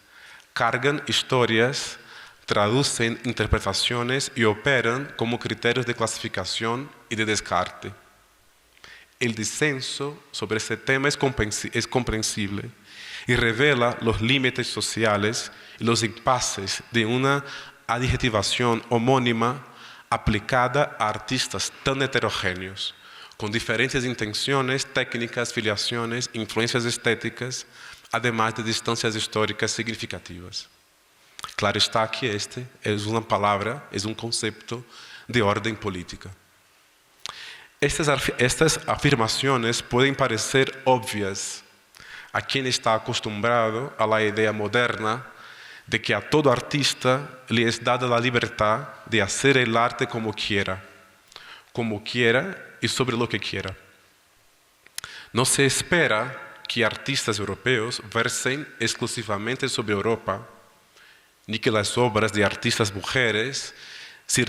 [SPEAKER 4] cargan historias, traducen interpretaciones y operan como criterios de clasificación y de descarte. El disenso sobre este tema es comprensible y revela los límites sociales y los impases de una adjetivación homónima aplicada a artistas tan heterogéneos, con diferentes intenciones, técnicas, filiaciones, influencias estéticas, además de distancias históricas significativas. Claro está que este es una palabra, es un concepto de orden política. Estas afirmaciones pueden parecer obvias a quien está acostumbrado a la idea moderna de que a todo artista le es dada la libertad de hacer el arte como quiera y sobre lo que quiera. No se espera que artistas europeos versen exclusivamente sobre Europa, ni que las obras de artistas mujeres se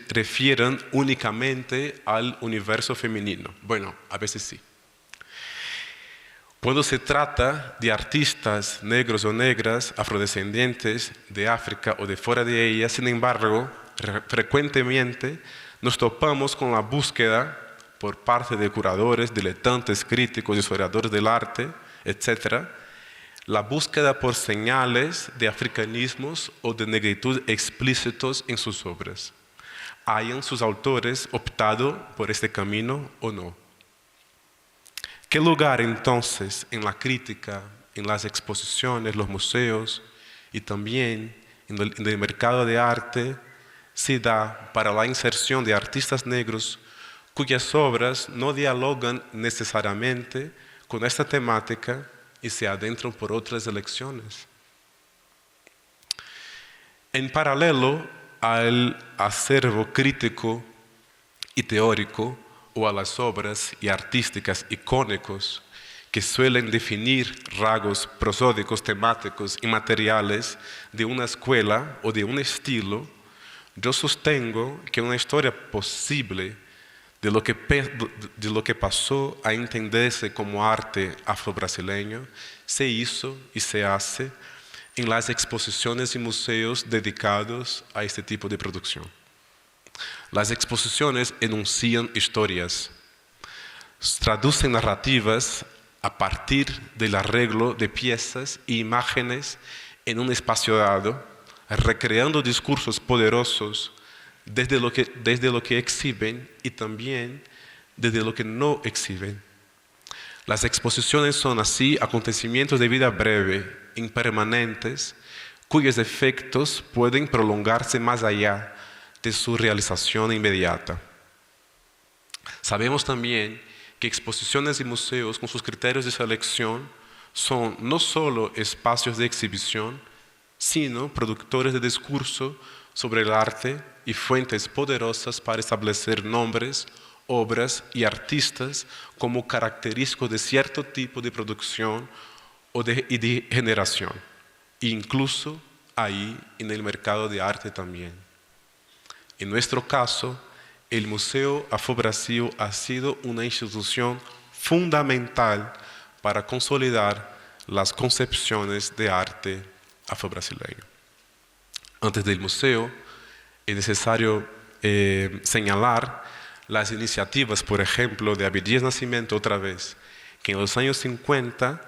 [SPEAKER 4] refieran únicamente al universo femenino. Bueno, a veces sí. Cuando se trata de artistas negros o negras, afrodescendientes de África o de fuera de ella, sin embargo, frecuentemente nos topamos con la búsqueda por parte de curadores, diletantes, críticos, historiadores del arte, etc., la búsqueda por señales de africanismos o de negritud explícitos en sus obras. ¿Hayan sus autores optado por este camino o no? ¿Qué lugar entonces en la crítica, en las exposiciones, los museos y también en el mercado de arte se da para la inserción de artistas negros cuyas obras no dialogan necesariamente con esta temática y se adentran por otras elecciones? En paralelo al acervo crítico y teórico, o a las obras y artísticas icónicos que suelen definir rasgos prosódicos, temáticos y materiales de una escuela o de un estilo, yo sostengo que una historia posible de lo que pasó a entenderse como arte afro-brasileño se hizo y se hace en las exposiciones y museos dedicados a este tipo de producción. Las exposiciones enuncian historias, traducen narrativas a partir del arreglo de piezas e imágenes en un espacio dado, recreando discursos poderosos desde lo que exhiben y también desde lo que no exhiben. Las exposiciones son así acontecimientos de vida breve, impermanentes, cuyos efectos pueden prolongarse más allá de su realización inmediata. Sabemos también que exposiciones y museos con sus criterios de selección son no solo espacios de exhibición, sino productores de discurso sobre el arte y fuentes poderosas para establecer nombres, obras y artistas como característicos de cierto tipo de producción y de generación, incluso ahí en el mercado de arte también. En nuestro caso, el Museo Afro-Brasil ha sido una institución fundamental para consolidar las concepciones de arte afro-brasileño. Antes del museo, es necesario señalar las iniciativas, por ejemplo, de Abdias Nascimento otra vez, que en los años 50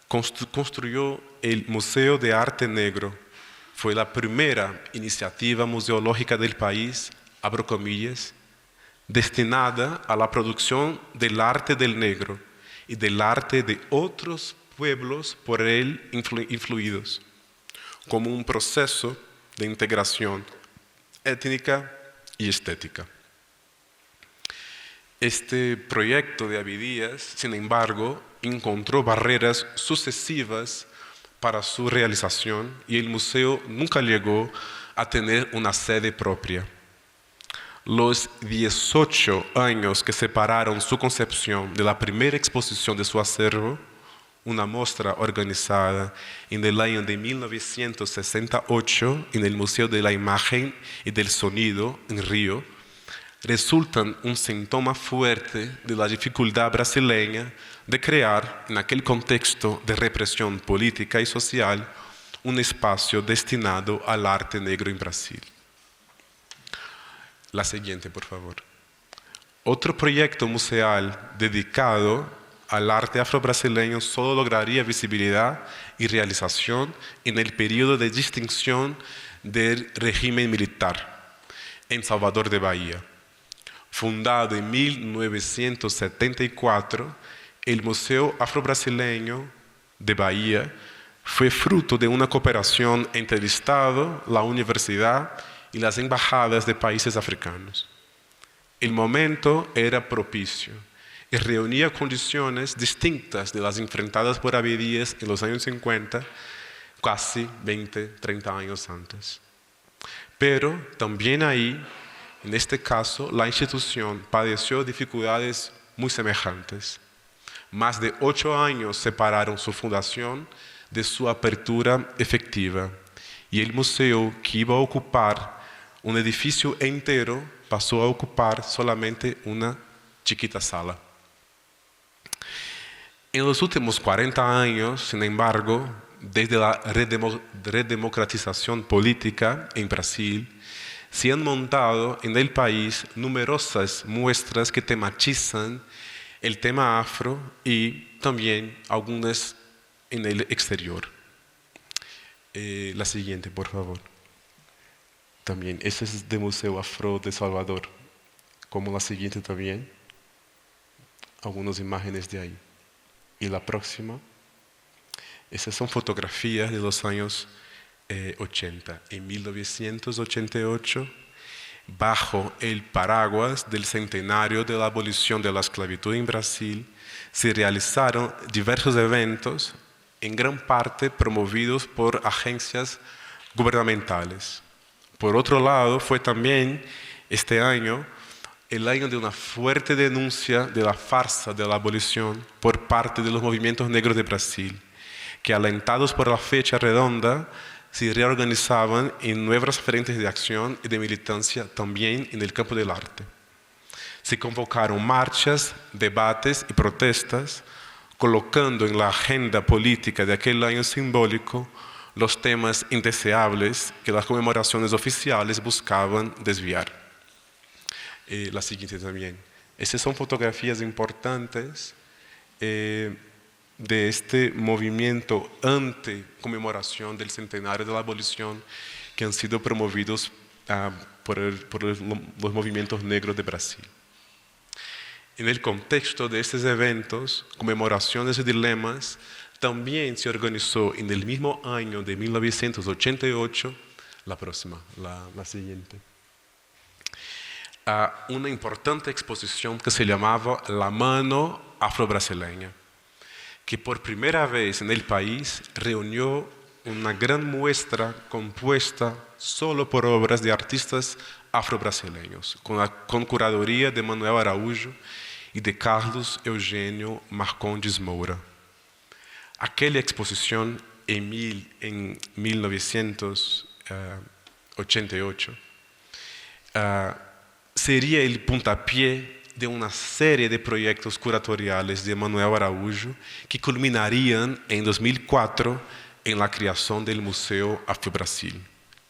[SPEAKER 4] construyó el Museo de Arte Negro. Fue la primera iniciativa museológica del país, abro comillas, destinada a la producción del arte del negro y del arte de otros pueblos por él influidos, como un proceso de integración étnica y estética. Este proyecto de Abdias, sin embargo, encontró barreras sucesivas para su realización y el museo nunca llegó a tener una sede propia. Los 18 años que separaron su concepción de la primera exposición de su acervo, una muestra organizada en el año de 1968 en el Museo de la Imagen y del Sonido en Río, resultan un síntoma fuerte de la dificultad brasileña de crear, en aquel contexto de represión política y social, un espacio destinado al arte negro en Brasil. La siguiente, por favor. Otro proyecto museal dedicado al arte afro-brasileño solo lograría visibilidad y realización en el periodo de distinción del régimen militar, en Salvador de Bahía. Fundado en 1974, el Museo Afro-Brasileño de Bahía fue fruto de una cooperación entre el Estado, la universidad y las embajadas de países africanos. El momento era propicio y reunía condiciones distintas de las enfrentadas por Abdias en los años 50, casi 20, 30 años antes. Pero también ahí, en este caso, la institución padeció dificultades muy semejantes. Más de 8 años separaron su fundación de su apertura efectiva y el museo, que iba a ocupar un edificio entero, pasó a ocupar solamente una chiquita sala. En los últimos 40 años, sin embargo, desde la redemocratización política en Brasil, se han montado en el país numerosas muestras que tematizan el tema afro y también algunas en el exterior. La siguiente, por favor. También, ese es del Museo Afro de Salvador. Como la siguiente también. Algunas imágenes de ahí. Y la próxima. Esas son fotografías de los años 80. En 1988, bajo el paraguas del centenario de la abolición de la esclavitud en Brasil, se realizaron diversos eventos, en gran parte promovidos por agencias gubernamentales. Por otro lado, fue también este año el año de una fuerte denuncia de la farsa de la abolición por parte de los movimientos negros de Brasil, que alentados por la fecha redonda, se reorganizaban en nuevas frentes de acción y de militancia también en el campo del arte. Se convocaron marchas, debates y protestas, colocando en la agenda política de aquel año simbólico los temas indeseables que las conmemoraciones oficiales buscaban desviar. La siguiente también. Estas son fotografías importantes de este movimiento ante conmemoración del centenario de la abolición que han sido promovidos por los movimientos negros de Brasil. En el contexto de estos eventos, conmemoraciones y dilemas, también se organizó en el mismo año de 1988, la siguiente, una importante exposición que se llamaba La Mano Afro-Brasileña, que por primera vez en el país reunió una gran muestra compuesta solo por obras de artistas afro-brasileños, con curaduría de Manuel Araújo y de Carlos Eugênio Marcondes Moura. Aquella exposición en 1988 sería el puntapié de una serie de proyectos curatoriales de Manuel Araújo que culminarían en 2004 en la creación del Museo Afro-Brasil.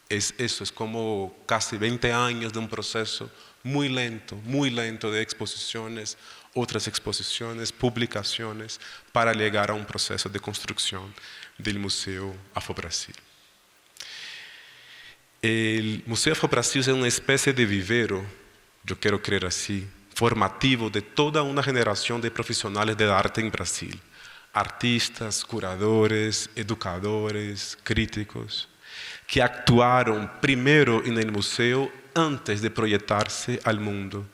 [SPEAKER 4] Eso es como casi 20 años de un proceso muy lento de exposiciones, otras exposiciones, publicaciones, para llegar a un proceso de construcción del Museo Afro-Brasil. El Museo Afro-Brasil es una especie de vivero, yo quiero creer así, formativo de toda una generación de profesionales del arte en Brasil, artistas, curadores, educadores, críticos, que actuaron primero en el museo antes de proyectarse al mundo.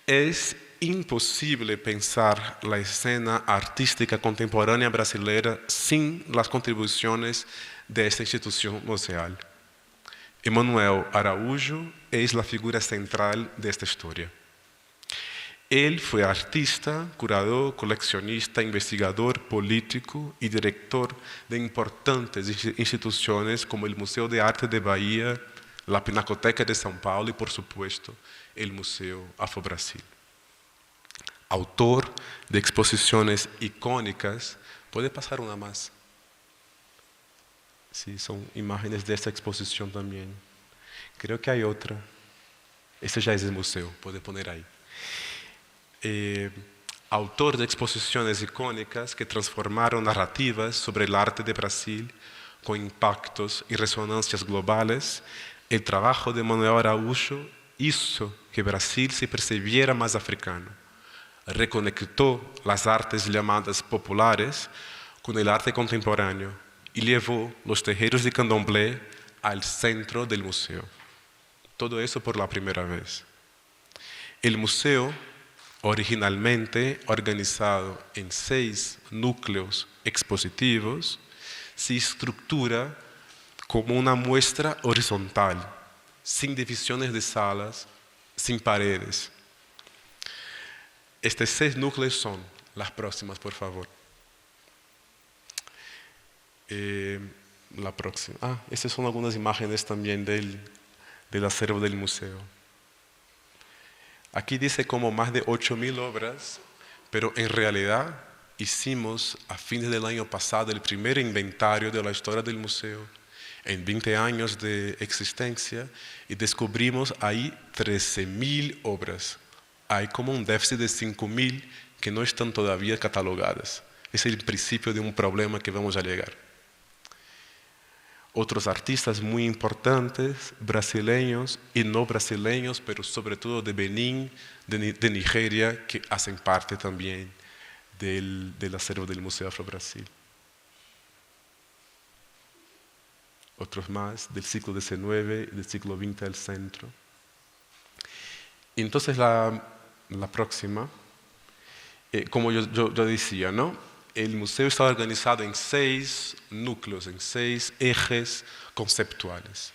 [SPEAKER 4] Es imposible pensar la escena artística contemporánea brasileña sin las contribuciones de esta institución museal. Manuel Araújo es la figura central de esta historia. Él fue artista, curador, coleccionista, investigador, político y director de importantes instituciones como el Museo de Arte de Bahía, la Pinacoteca de São Paulo y, por supuesto, el Museo Afro-Brasil. Autor de exposiciones icónicas. ¿Puede pasar una más? Sí, son imágenes de esta exposición también. Creo que hay otra. Este ya es el museo, puede poner ahí. Autor de exposiciones icónicas que transformaron narrativas sobre el arte de Brasil con impactos y resonancias globales, el trabajo de Manuel Araújo hizo que Brasil se percibiera más africano. Reconectó las artes llamadas populares con el arte contemporáneo y llevó los terreiros de candomblé al centro del museo. Todo eso por la primera vez. El museo, originalmente organizado en 6 núcleos expositivos, se estructura como una muestra horizontal, sin divisiones de salas, sin paredes. Estos 6 núcleos son las próximas, por favor. La próxima. Estas son algunas imágenes también del acervo del museo. Aquí dice como más de 8.000 obras, pero en realidad hicimos a fines del año pasado el primer inventario de la historia del museo en 20 años de existencia y descubrimos ahí 13.000 obras. Hay como un déficit de 5.000 que no están todavía catalogadas. Es el principio de un problema que vamos a llegar. Otros artistas muy importantes, brasileños y no brasileños, pero sobre todo de Benín, de Nigeria, que hacen parte también del acervo del Museo Afro-Brasil. Otros más del siglo XIX y del siglo XX al centro. Entonces la próxima, como yo decía, ¿no? El museo está organizado en 6 núcleos, en 6 ejes conceptuales.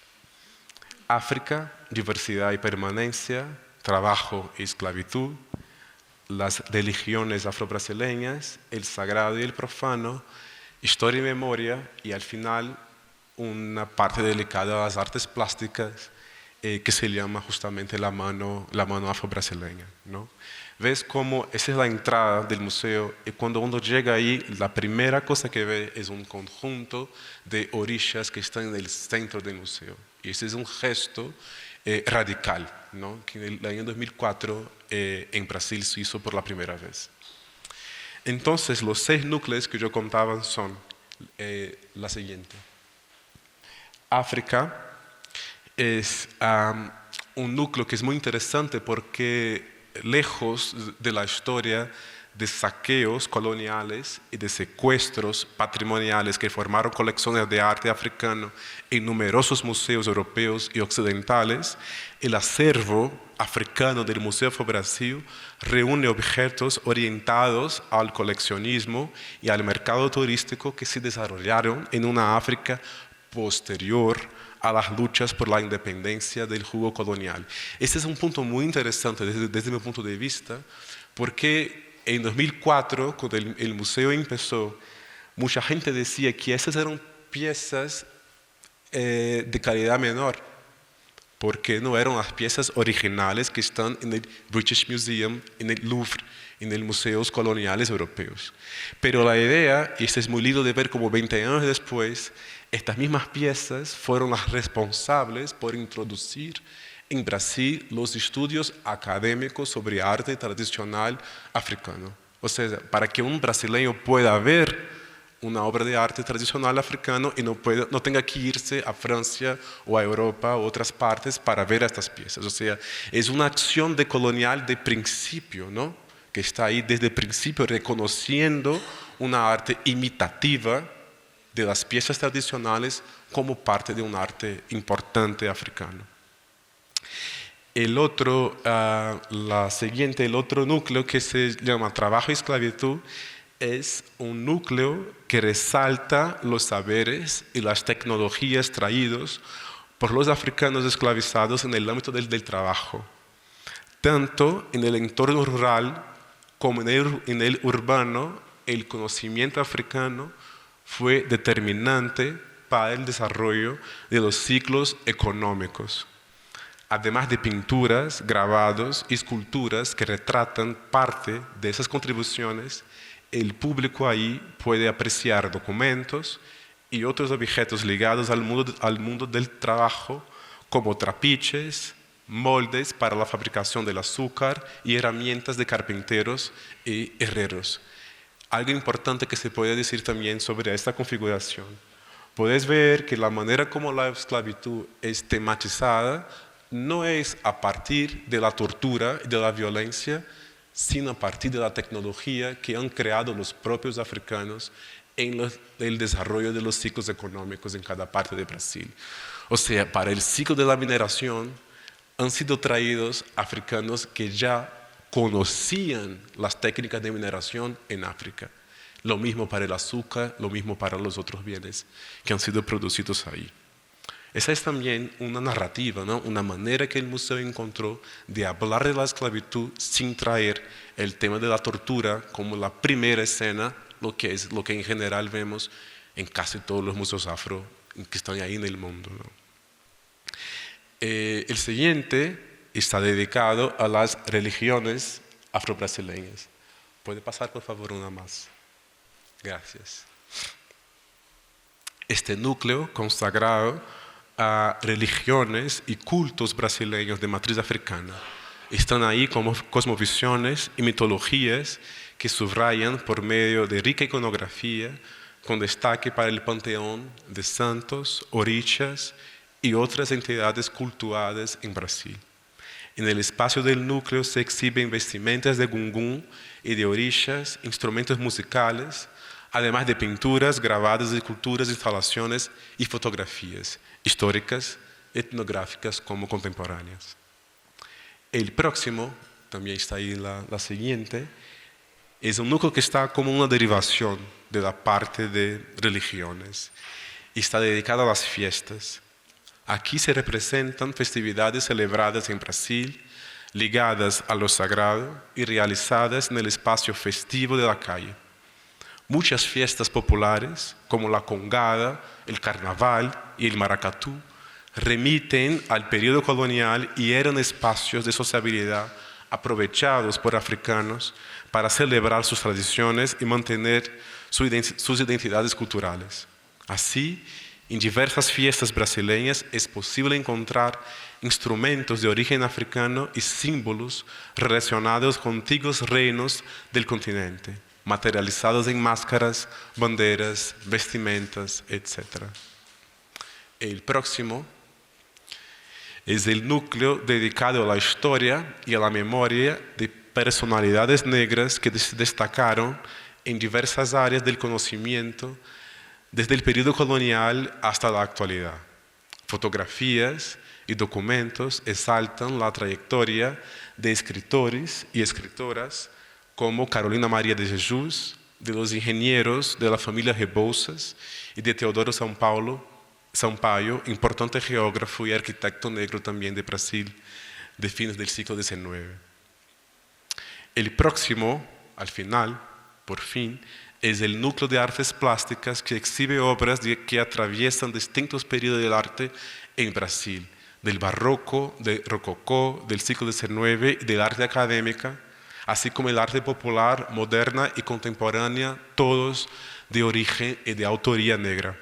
[SPEAKER 4] África, diversidad y permanencia, trabajo y esclavitud, las religiones afro-brasileñas, el sagrado y el profano, historia y memoria, y al final una parte dedicada a las artes plásticas que se llama justamente la mano afro-brasileña, ¿no? Ves cómo esa es la entrada del museo, y cuando uno llega ahí, la primera cosa que ve es un conjunto de orillas que están en el centro del museo. Y ese es un gesto radical, ¿no? Que en el año 2004 en Brasil se hizo por la primera vez. Entonces, los 6 núcleos que yo contaba son la siguiente. África es un núcleo que es muy interesante porque lejos de la historia de saqueos coloniales y de secuestros patrimoniales que formaron colecciones de arte africano en numerosos museos europeos y occidentales, el acervo africano del Museo Afro-Brasil reúne objetos orientados al coleccionismo y al mercado turístico que se desarrollaron en una África posterior a las luchas por la independencia del jugo colonial. Este es un punto muy interesante desde mi punto de vista, porque en 2004, cuando el museo empezó, mucha gente decía que esas eran piezas de calidad menor, porque no eran las piezas originales que están en el British Museum, en el Louvre, en los museos coloniales europeos. Pero la idea, y esto es muy lindo de ver como 20 años después, estas mismas piezas fueron las responsables por introducir en Brasil los estudios académicos sobre arte tradicional africano. O sea, para que un brasileño pueda ver una obra de arte tradicional africano y no tenga que irse a Francia o a Europa o otras partes para ver estas piezas. O sea, es una acción decolonial de principio, ¿no? Que está ahí desde el principio reconociendo una arte imitativa de las piezas tradicionales como parte de un arte importante africano. El otro núcleo que se llama trabajo y esclavitud es un núcleo que resalta los saberes y las tecnologías traídos por los africanos esclavizados en el ámbito del trabajo, tanto en el entorno rural como en el urbano. El conocimiento africano fue determinante para el desarrollo de los ciclos económicos. Además de pinturas, grabados y esculturas que retratan parte de esas contribuciones, el público ahí puede apreciar documentos y otros objetos ligados al mundo del trabajo, como trapiches, moldes para la fabricación del azúcar y herramientas de carpinteros y herreros. Algo importante que se puede decir también sobre esta configuración. Puedes ver que la manera como la esclavitud es tematizada no es a partir de la tortura y de la violencia, sino a partir de la tecnología que han creado los propios africanos en el desarrollo de los ciclos económicos en cada parte de Brasil. O sea, para el ciclo de la mineración han sido traídos africanos que ya conocían las técnicas de mineración en África. Lo mismo para el azúcar, lo mismo para los otros bienes que han sido producidos ahí. Esa es también una narrativa, ¿no? Una manera que el museo encontró de hablar de la esclavitud sin traer el tema de la tortura como la primera escena, lo que en general vemos en casi todos los museos afro que están ahí en el mundo, ¿no? El siguiente está dedicado a las religiones afro-brasileñas. ¿Puede pasar, por favor, una más? Gracias. Este núcleo consagrado a religiones y cultos brasileños de matriz africana. Están ahí como cosmovisiones y mitologías que subrayan por medio de rica iconografía, con destaque para el panteón de santos, orishas y otras entidades cultuadas en Brasil. En el espacio del núcleo se exhiben vestimentas de gungun y de orishas, instrumentos musicales, además de pinturas, grabados, esculturas, instalaciones y fotografías históricas, etnográficas como contemporáneas. El próximo, también está ahí la siguiente, es un núcleo que está como una derivación de la parte de religiones y está dedicado a las fiestas. Aquí se representan festividades celebradas en Brasil, ligadas a lo sagrado y realizadas en el espacio festivo de la calle. Muchas fiestas populares, como la congada, el carnaval y el maracatú, remiten al periodo colonial y eran espacios de sociabilidad aprovechados por africanos para celebrar sus tradiciones y mantener sus identidades culturales. Así, en diversas fiestas brasileñas es posible encontrar instrumentos de origen africano y símbolos relacionados con antiguos reinos del continente, materializados en máscaras, banderas, vestimentas, etc. El próximo es el núcleo dedicado a la historia y a la memoria de personalidades negras que destacaron en diversas áreas del conocimiento desde el periodo colonial hasta la actualidad. Fotografías y documentos exaltan la trayectoria de escritores y escritoras como Carolina Maria de Jesus, de los ingenieros de la familia Rebouças y de Teodoro Sampaio, importante geógrafo y arquitecto negro también de Brasil, de fines del siglo XIX. El próximo, al final, por fin, es el núcleo de artes plásticas que exhibe obras que atraviesan distintos periodos del arte en Brasil, del barroco, del rococó, del siglo XIX y del arte académica, así como el arte popular, moderna y contemporánea, todos de origen y de autoría negra.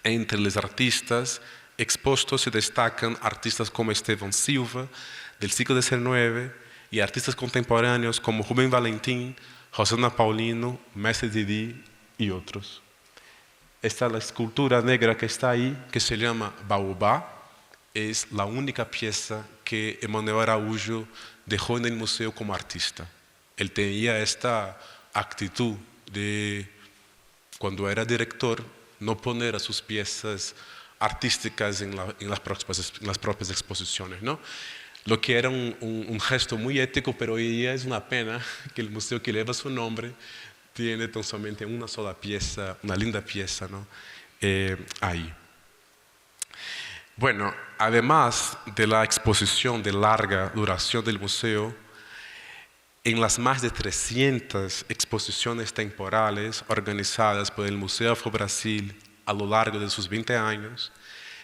[SPEAKER 4] Entre los artistas expuestos se destacan artistas como Estevão Silva, del siglo XIX, y artistas contemporáneos como Rubem Valentim, Rosana Paulino, Mestre Didi y otros. Esta es la escultura negra que está ahí, que se llama Baobá. Es la única pieza que Emanuel Araújo dejó en el museo como artista. Él tenía esta actitud de, cuando era director, no poner a sus piezas artísticas en las propias exposiciones, ¿no? Lo que era un gesto muy ético, pero hoy día es una pena que el museo que lleva su nombre tiene tan solamente una sola pieza, una linda pieza, ¿no? Ahí. Bueno, además de la exposición de larga duración del museo, en las más de 300 exposiciones temporales organizadas por el Museo Afro-Brasil a lo largo de sus 20 años,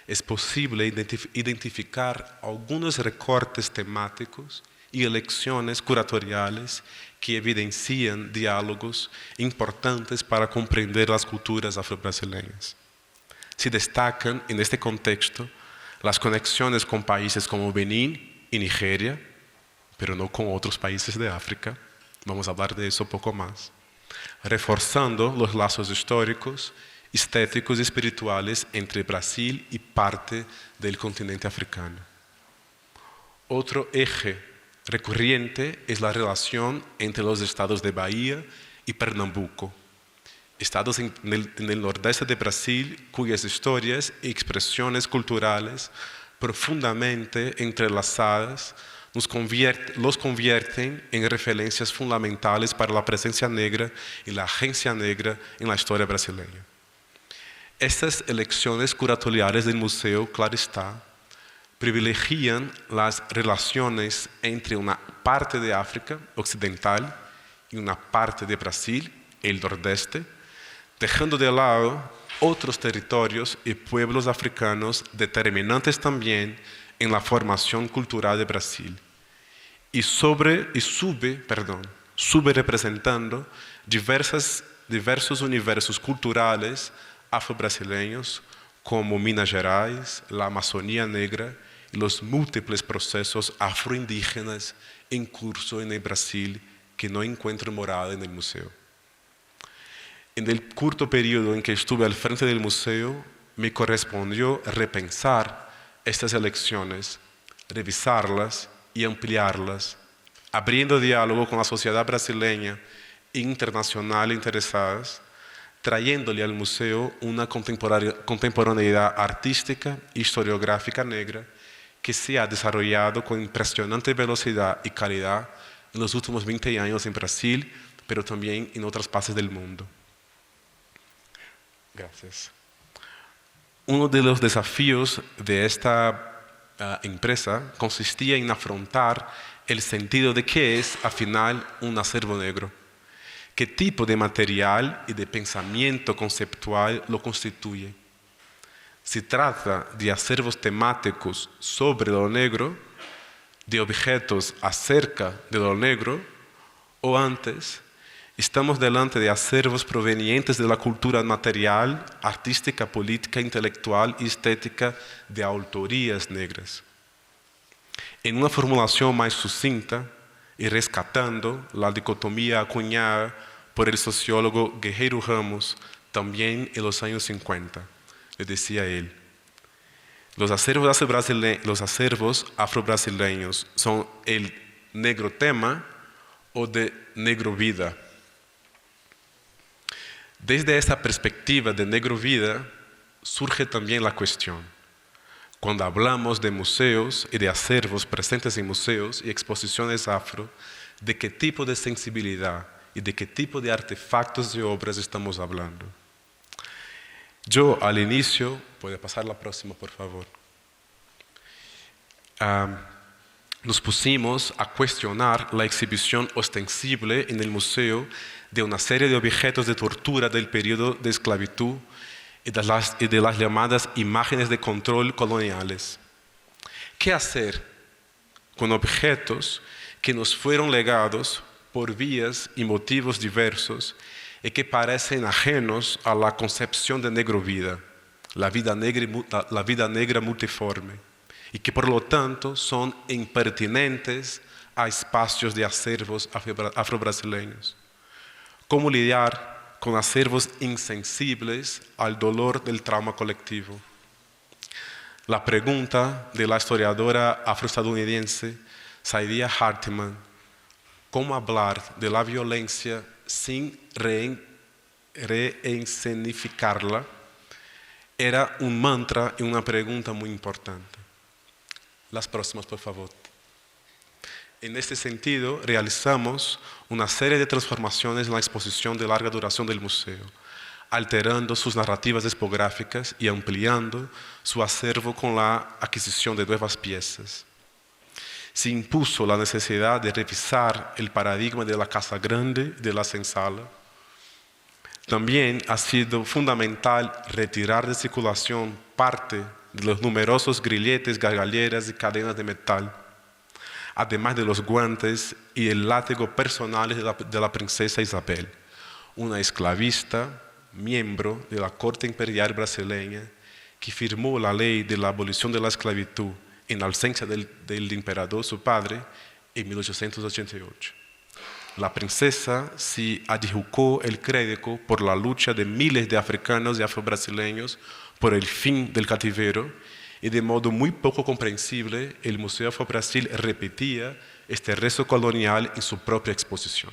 [SPEAKER 4] es posible identificar algunos recortes temáticos y elecciones curatoriales que evidencian diálogos importantes para comprender las culturas afro-brasileñas. Se destacan en este contexto las conexiones con países como Benín y Nigeria, pero no con otros países de África. Vamos a hablar de eso un poco más. Reforzando los lazos históricos, estéticos y espirituales entre Brasil y parte del continente africano. Otro eje recurrente es la relación entre los estados de Bahía y Pernambuco, estados en el nordeste de Brasil cuyas historias y expresiones culturales profundamente entrelazadas los convierten en referencias fundamentales para la presencia negra y la agencia negra en la historia brasileña. Estas elecciones curatoriales del museo, claro está, privilegian las relaciones entre una parte de África occidental y una parte de Brasil, el nordeste, dejando de lado otros territorios y pueblos africanos determinantes también en la formación cultural de Brasil y sube representando diversos universos culturales afro-brasileños como Minas Gerais, la Amazonía Negra y los múltiples procesos afroindígenas en curso en el Brasil que no encuentran morada en el museo. En el corto periodo en que estuve al frente del museo, me correspondió repensar estas elecciones, revisarlas y ampliarlas, abriendo diálogo con la sociedad brasileña e internacional interesadas, trayéndole al museo una contemporaneidad artística e historiográfica negra que se ha desarrollado con impresionante velocidad y calidad en los últimos 20 años en Brasil, pero también en otras partes del mundo. Gracias. Uno de los desafíos de esta empresa consistía en afrontar el sentido de qué es, al final, un acervo negro. ¿Qué tipo de material y de pensamiento conceptual lo constituye? Se trata de acervos temáticos sobre lo negro, de objetos acerca de lo negro, o antes, estamos delante de acervos provenientes de la cultura material, artística, política, intelectual y estética de autorías negras. En una formulación más sucinta y rescatando la dicotomía acuñada por el sociólogo Guerreiro Ramos, también en los años 50, le decía él: los acervos afro-brasileños son el negro tema o de negro vida. Desde esta perspectiva de negro vida surge también la cuestión. Cuando hablamos de museos y de acervos presentes en museos y exposiciones afro, ¿de qué tipo de sensibilidad y de qué tipo de artefactos y obras estamos hablando? Yo al inicio, puede pasar la próxima por favor, nos pusimos a cuestionar la exhibición ostensible en el museo de una serie de objetos de tortura del periodo de esclavitud y de las llamadas imágenes de control coloniales. ¿Qué hacer con objetos que nos fueron legados por vías y motivos diversos y que parecen ajenos a la concepción de negro vida, la vida negra multiforme, y que por lo tanto son impertinentes a espacios de acervos afro-brasileños? ¿Cómo lidiar con acervos insensibles al dolor del trauma colectivo? La pregunta de la historiadora afroestadounidense Saidiya Hartman, ¿cómo hablar de la violencia sin reescenificarla?, era un mantra y una pregunta muy importante. Las próximas, por favor. En este sentido, realizamos una serie de transformaciones en la exposición de larga duración del museo, alterando sus narrativas expográficas y ampliando su acervo con la adquisición de nuevas piezas. Se impuso la necesidad de revisar el paradigma de la casa grande de la senzala. También ha sido fundamental retirar de circulación parte de los numerosos grilletes, gargalleras y cadenas de metal, además de los guantes y el látigo personales de la princesa Isabel, una esclavista, miembro de la corte imperial brasileña, que firmó la ley de la abolición de la esclavitud en ausencia del emperador, su padre, en 1888. La princesa se adjudicó el crédito por la lucha de miles de africanos y afrobrasileños por el fin del cautiverio, y de modo muy poco comprensible, el Museo Afro-Brasil repetía este rezo colonial en su propia exposición.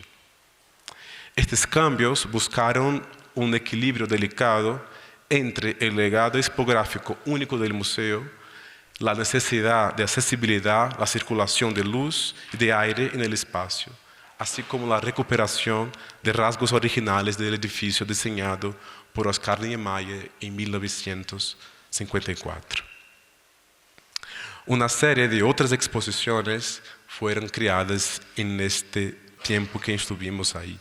[SPEAKER 4] Estos cambios buscaron un equilibrio delicado entre el legado expográfico único del museo, la necesidad de accesibilidad, la circulación de luz y de aire en el espacio, así como la recuperación de rasgos originales del edificio diseñado por Oscar Niemeyer en 1954. Una serie de otras exposiciones fueron creadas en este tiempo que estuvimos ahí.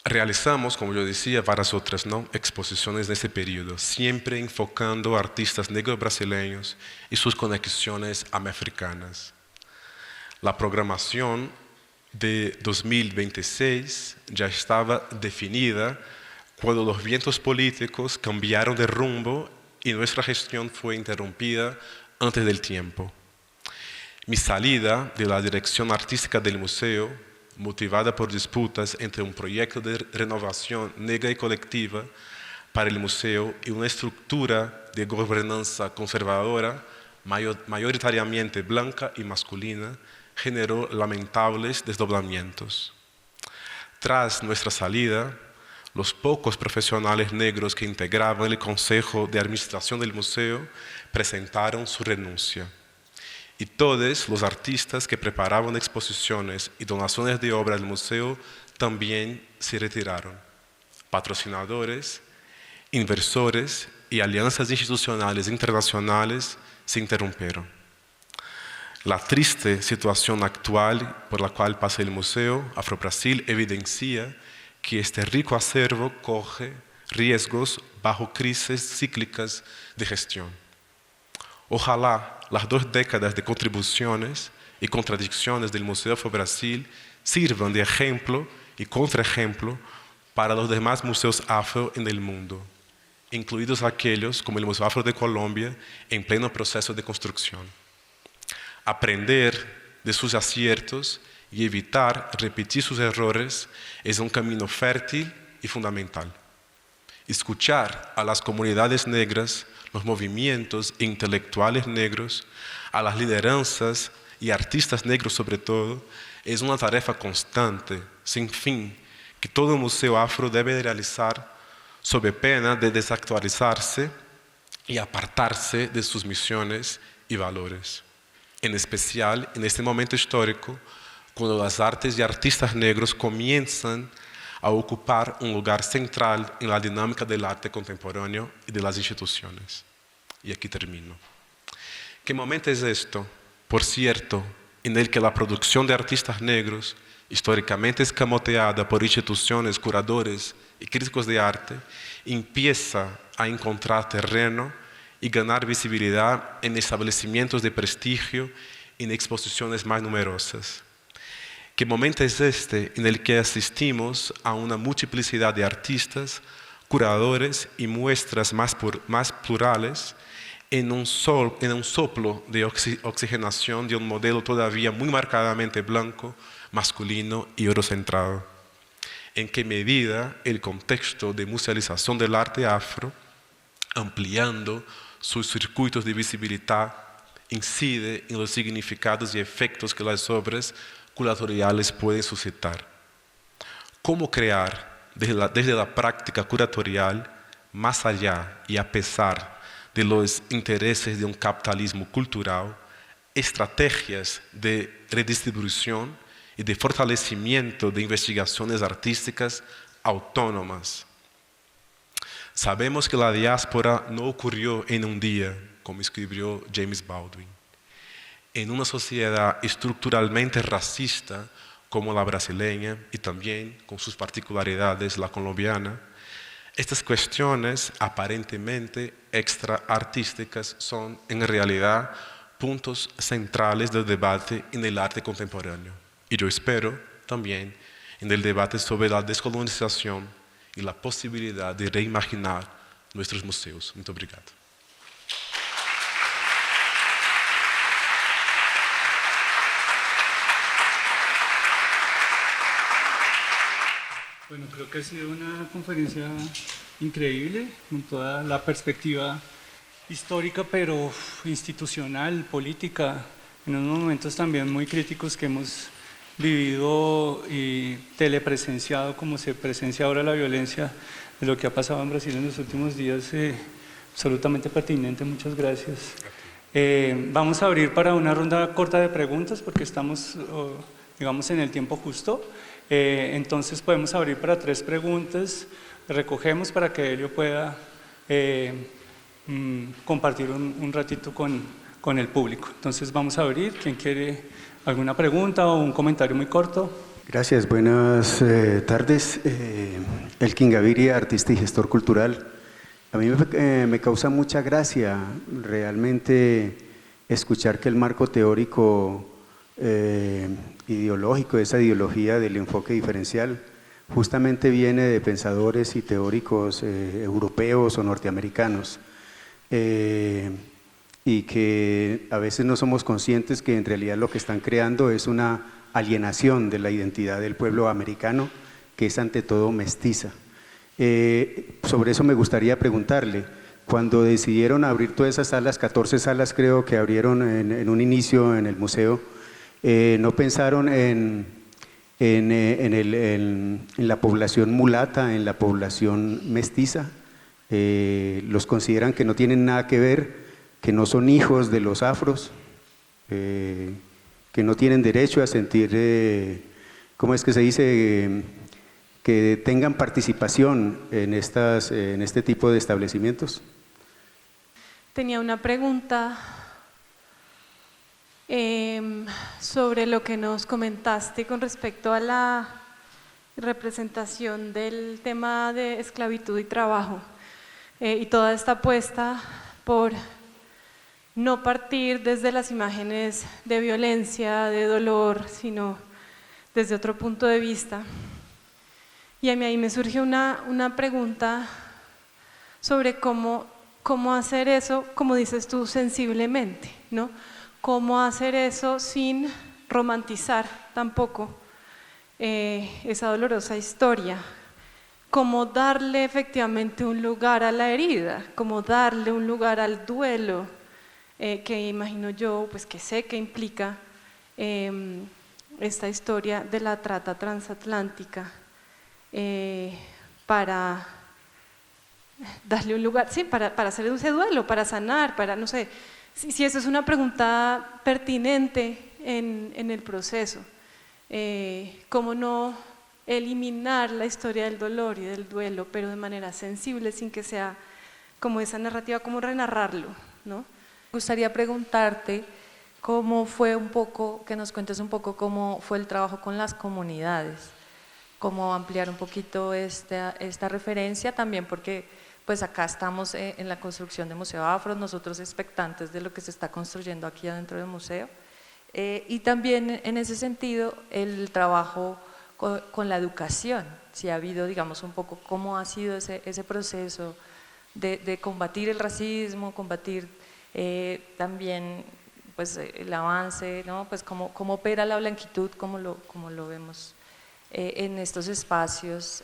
[SPEAKER 4] Realizamos, como yo decía, varias otras exposiciones en ese periodo, siempre enfocando a artistas negros brasileños y sus conexiones americanas. La programación de 2026 ya estaba definida cuando los vientos políticos cambiaron de rumbo y nuestra gestión fue interrumpida antes del tiempo. Mi salida de la dirección artística del museo, motivada por disputas entre un proyecto de renovación negra y colectiva para el museo y una estructura de gobernanza conservadora mayoritariamente blanca y masculina, generó lamentables desdoblamientos. Tras nuestra salida, los pocos profesionales negros que integraban el Consejo de Administración del museo presentaron su renuncia. Y todos los artistas que preparaban exposiciones y donaciones de obra al museo también se retiraron. patrocinadores, inversores y alianzas institucionales internacionales se interrumpieron. La triste situación actual por la cual pasa el Museo Afro-Brasil evidencia que este rico acervo corre riesgos bajo crisis cíclicas de gestión. Ojalá las 2 décadas de contribuciones y contradicciones del Museo Afro-Brasil sirvan de ejemplo y contraejemplo para los demás museos afro en el mundo, incluidos aquellos como el Museo Afro de Colombia en pleno proceso de construcción. Aprender de sus aciertos y evitar repetir sus errores es un camino fértil y fundamental. Escuchar a las comunidades negras, los movimientos intelectuales negros, a las lideranzas y artistas negros sobre todo, es una tarea constante, sin fin, que todo museo afro debe realizar sob pena de desactualizarse y apartarse de sus misiones y valores. En especial en este momento histórico, cuando las artes y artistas negros comienzan a ocupar un lugar central en la dinámica del arte contemporáneo y de las instituciones. Y aquí termino. ¿Qué momento es esto? Por cierto, en el que la producción de artistas negros, históricamente escamoteada por instituciones, curadores y críticos de arte, empieza a encontrar terreno y ganar visibilidad en establecimientos de prestigio y en exposiciones más numerosas. ¿Qué momento es este en el que asistimos a una multiplicidad de artistas, curadores y muestras más plurales en un soplo de oxigenación de un modelo todavía muy marcadamente blanco, masculino y eurocentrado? ¿En qué medida el contexto de musealización del arte afro, ampliando sus circuitos de visibilidad, incide en los significados y efectos que las obras curatoriales pueden suscitar? ¿Cómo crear desde la práctica curatorial, más allá y a pesar de los intereses de un capitalismo cultural, estrategias de redistribución y de fortalecimiento de investigaciones artísticas autónomas? Sabemos que la diáspora no ocurrió en un día, como escribió James Baldwin. En una sociedad estructuralmente racista como la brasileña y también con sus particularidades la colombiana, estas cuestiones aparentemente extraartísticas son en realidad puntos centrales del debate en el arte contemporáneo. Y yo espero también en el debate sobre la descolonización y la posibilidad de reimaginar nuestros museos. Muito obrigado.
[SPEAKER 2] Bueno, creo que ha sido una conferencia increíble, con toda la perspectiva histórica, pero institucional, política, en unos momentos también muy críticos que hemos vivido y telepresenciado, como se presencia ahora la violencia de lo que ha pasado en Brasil en los últimos días, absolutamente pertinente. Muchas gracias. Vamos a abrir para una ronda corta de preguntas porque estamos, digamos, en el tiempo justo. Entonces podemos abrir para 3 preguntas, recogemos para que Helio pueda compartir un ratito con el público. Entonces vamos a abrir, ¿quién quiere alguna pregunta o un comentario muy corto?
[SPEAKER 5] Gracias, buenas tardes. Elkin Gaviria, artista y gestor cultural. A mí me causa mucha gracia realmente escuchar que el marco teórico ideológico, esa ideología del enfoque diferencial, justamente viene de pensadores y teóricos europeos o norteamericanos, y que a veces no somos conscientes que en realidad lo que están creando es una alienación de la identidad del pueblo americano, que es ante todo mestiza. Sobre eso me gustaría preguntarle, cuando decidieron abrir todas esas salas, 14 salas creo que abrieron en un inicio en el museo, ¿no pensaron en la población mulata, en la población mestiza? ¿Los consideran que no tienen nada que ver, que no son hijos de los afros, que no tienen derecho a sentir, ¿cómo es que se dice? que tengan participación en este tipo de establecimientos?
[SPEAKER 6] Tenía una pregunta sobre lo que nos comentaste con respecto a la representación del tema de esclavitud y trabajo y toda esta apuesta por no partir desde las imágenes de violencia, de dolor, sino desde otro punto de vista. Y a mí ahí me surge una pregunta sobre cómo hacer eso, como dices tú, sensiblemente, ¿no? Cómo hacer eso sin romantizar tampoco esa dolorosa historia. Cómo darle efectivamente un lugar a la herida, cómo darle un lugar al duelo, que imagino yo, pues que sé que implica esta historia de la trata transatlántica, para darle un lugar, sí, para hacer ese duelo, para sanar, para, no sé, si eso es una pregunta pertinente en el proceso. ¿Cómo no eliminar la historia del dolor y del duelo, pero de manera sensible, sin que sea como esa narrativa, como renarrarlo, ¿no?
[SPEAKER 7] Me gustaría preguntarte cómo fue un poco, que nos cuentes un poco cómo fue el trabajo con las comunidades, cómo ampliar un poquito esta referencia también, porque pues acá estamos en la construcción de Museo Afro, nosotros expectantes de lo que se está construyendo aquí adentro del museo, y también en ese sentido el trabajo con la educación, si ha habido, digamos, un poco cómo ha sido ese proceso de combatir el racismo, combatir también pues, el avance, ¿no? Pues cómo opera la blanquitud, como lo vemos en estos espacios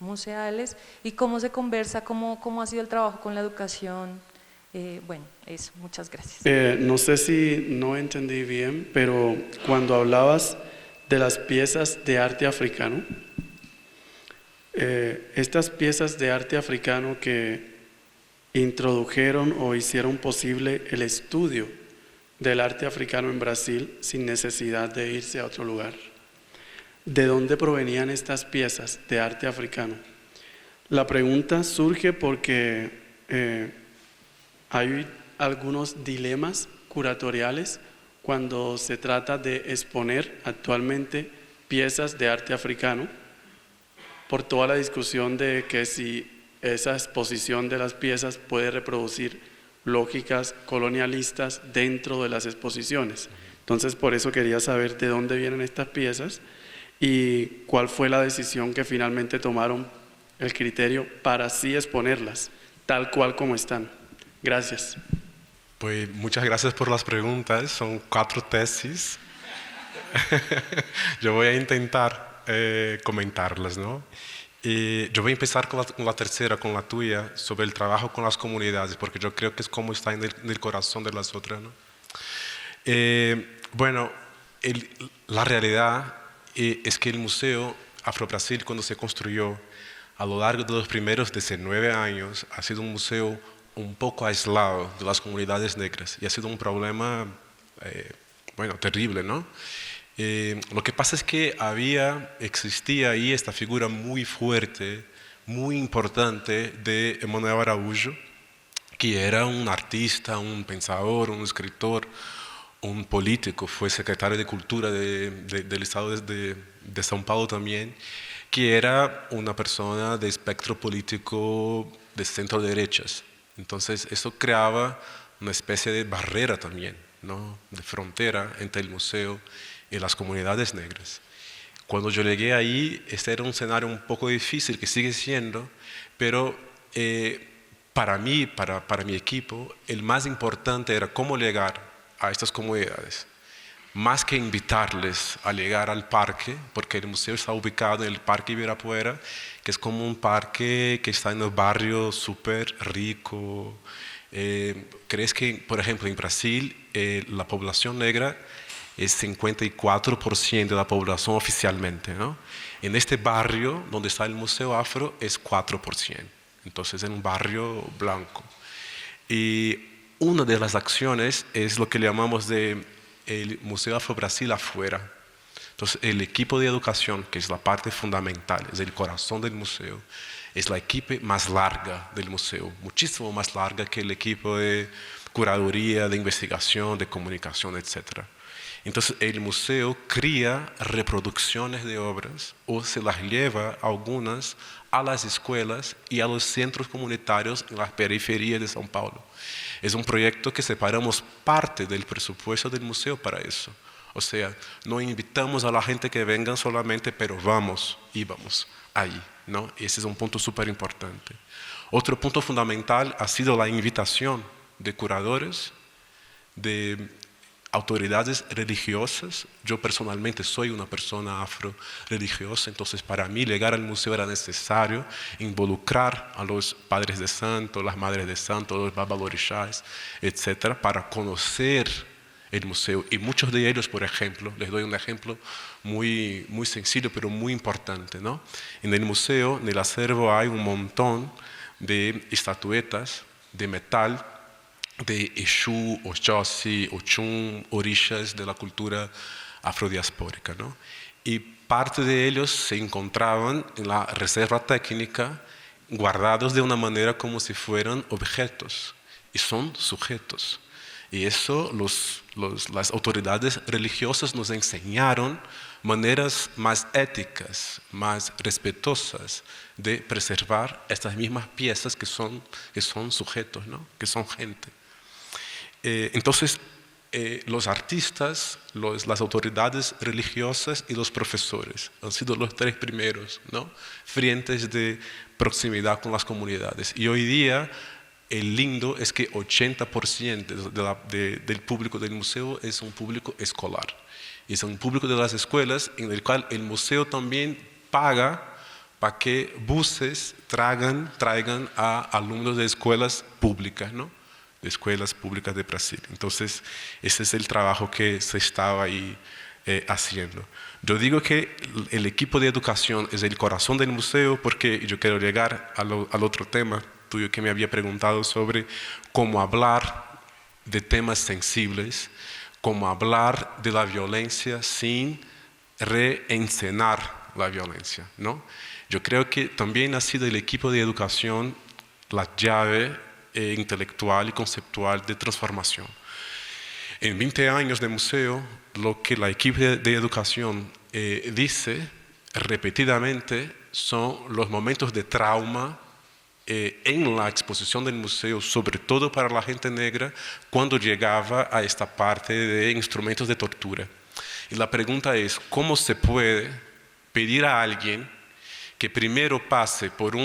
[SPEAKER 7] museales, y cómo se conversa, cómo ha sido el trabajo con la educación. Bueno, eso, muchas gracias.
[SPEAKER 8] No sé si no entendí bien, pero cuando hablabas de las piezas de arte africano, estas piezas de arte africano que introdujeron o hicieron posible el estudio del arte africano en Brasil sin necesidad de irse a otro lugar. ¿De dónde provenían estas piezas de arte africano? La pregunta surge porque hay algunos dilemas curatoriales cuando se trata de exponer actualmente piezas de arte africano, por toda la discusión de que si esa exposición de las piezas puede reproducir lógicas colonialistas dentro de las exposiciones. Entonces, por eso quería saber de dónde vienen estas piezas y cuál fue la decisión que finalmente tomaron, el criterio para así exponerlas, tal cual como están. Gracias.
[SPEAKER 4] Pues muchas gracias por las preguntas, son 4 tesis. Yo voy a intentar comentarlas, ¿no? Y yo voy a empezar con la tercera, con la tuya, sobre el trabajo con las comunidades, porque yo creo que es como está en el corazón de las otras, ¿no? Bueno, la realidad es que el Museo Afro-Brasil, cuando se construyó a lo largo de los primeros 19 años, ha sido un museo un poco aislado de las comunidades negras y ha sido un problema, bueno, terrible, ¿no? Lo que pasa es que existía ahí esta figura muy fuerte, muy importante de Emanuel Araújo, que era un artista, un pensador, un escritor, un político, fue secretario de Cultura del Estado de São Paulo también, que era una persona de espectro político de centro-derechas. Entonces eso creaba una especie de barrera también, ¿no? De frontera entre el museo y las comunidades negras. Cuando yo llegué ahí, este era un escenario un poco difícil, que sigue siendo, pero para mí, para mi equipo, el más importante era cómo llegar a estas comunidades. Más que invitarles a llegar al parque, porque el museo está ubicado en el Parque Ibirapuera, que es como un parque que está en un barrio súper rico. ¿Crees que, por ejemplo, en Brasil, la población negra es 54% de la población oficialmente, ¿no? En este barrio donde está el Museo Afro es 4%, entonces es un barrio blanco. Y una de las acciones es lo que llamamos de el Museo Afro Brasil afuera. Entonces, el equipo de educación, que es la parte fundamental, es el corazón del museo, es la equipo más larga del museo, muchísimo más larga que el equipo de curaduría, de investigación, de comunicación, etc. Entonces, el museo cría reproducciones de obras o se las lleva algunas a las escuelas y a los centros comunitarios en las periferias de São Paulo. Es un proyecto que separamos parte del presupuesto del museo para eso. O sea, no invitamos a la gente que vengan solamente, pero íbamos ahí, ¿no? Y ese es un punto súper importante. Otro punto fundamental ha sido la invitación de curadores, de autoridades religiosas. Yo personalmente soy una persona afro-religiosa, entonces para mí llegar al museo era necesario involucrar a los padres de santo, las madres de santo, los babalorixás, etc., para conocer el museo. Y muchos de ellos, por ejemplo, les doy un ejemplo muy sencillo, pero muy importante, ¿no? En el museo, en el acervo, hay un montón de estatuetas de metal de Exu, Oxóssi, Ochum, orixás de la cultura afrodiaspórica, ¿no? Y parte de ellos se encontraban en la reserva técnica guardados de una manera como si fueran objetos, y son sujetos. Y eso las autoridades religiosas nos enseñaron maneras más éticas, más respetuosas de preservar estas mismas piezas que son sujetos, ¿no? Que son gente. Entonces, los artistas, las autoridades religiosas y los profesores han sido los tres primeros, ¿no? Frentes de proximidad con las comunidades. Y hoy día, el lindo es que 80% del público del museo es un público escolar. Es un público de las escuelas en el cual el museo también paga para que buses traigan a alumnos de escuelas públicas, ¿no? De escuelas públicas de Brasil. Entonces, ese es el trabajo que se estaba ahí haciendo. Yo digo que el equipo de educación es el corazón del museo porque yo quiero llegar al otro tema tuyo que me había preguntado sobre cómo hablar de temas sensibles, cómo hablar de la violencia sin reencenar la violencia, ¿no? Yo creo que también ha sido el equipo de educación la llave intelectual y conceptual de transformación. En 20 años de museo, lo que la equipo de educación dice repetidamente son los momentos de trauma en la exposición del museo, sobre todo para la gente negra, cuando llegaba a esta parte de instrumentos de tortura. Y la pregunta es, ¿cómo se puede pedir a alguien que primero pase por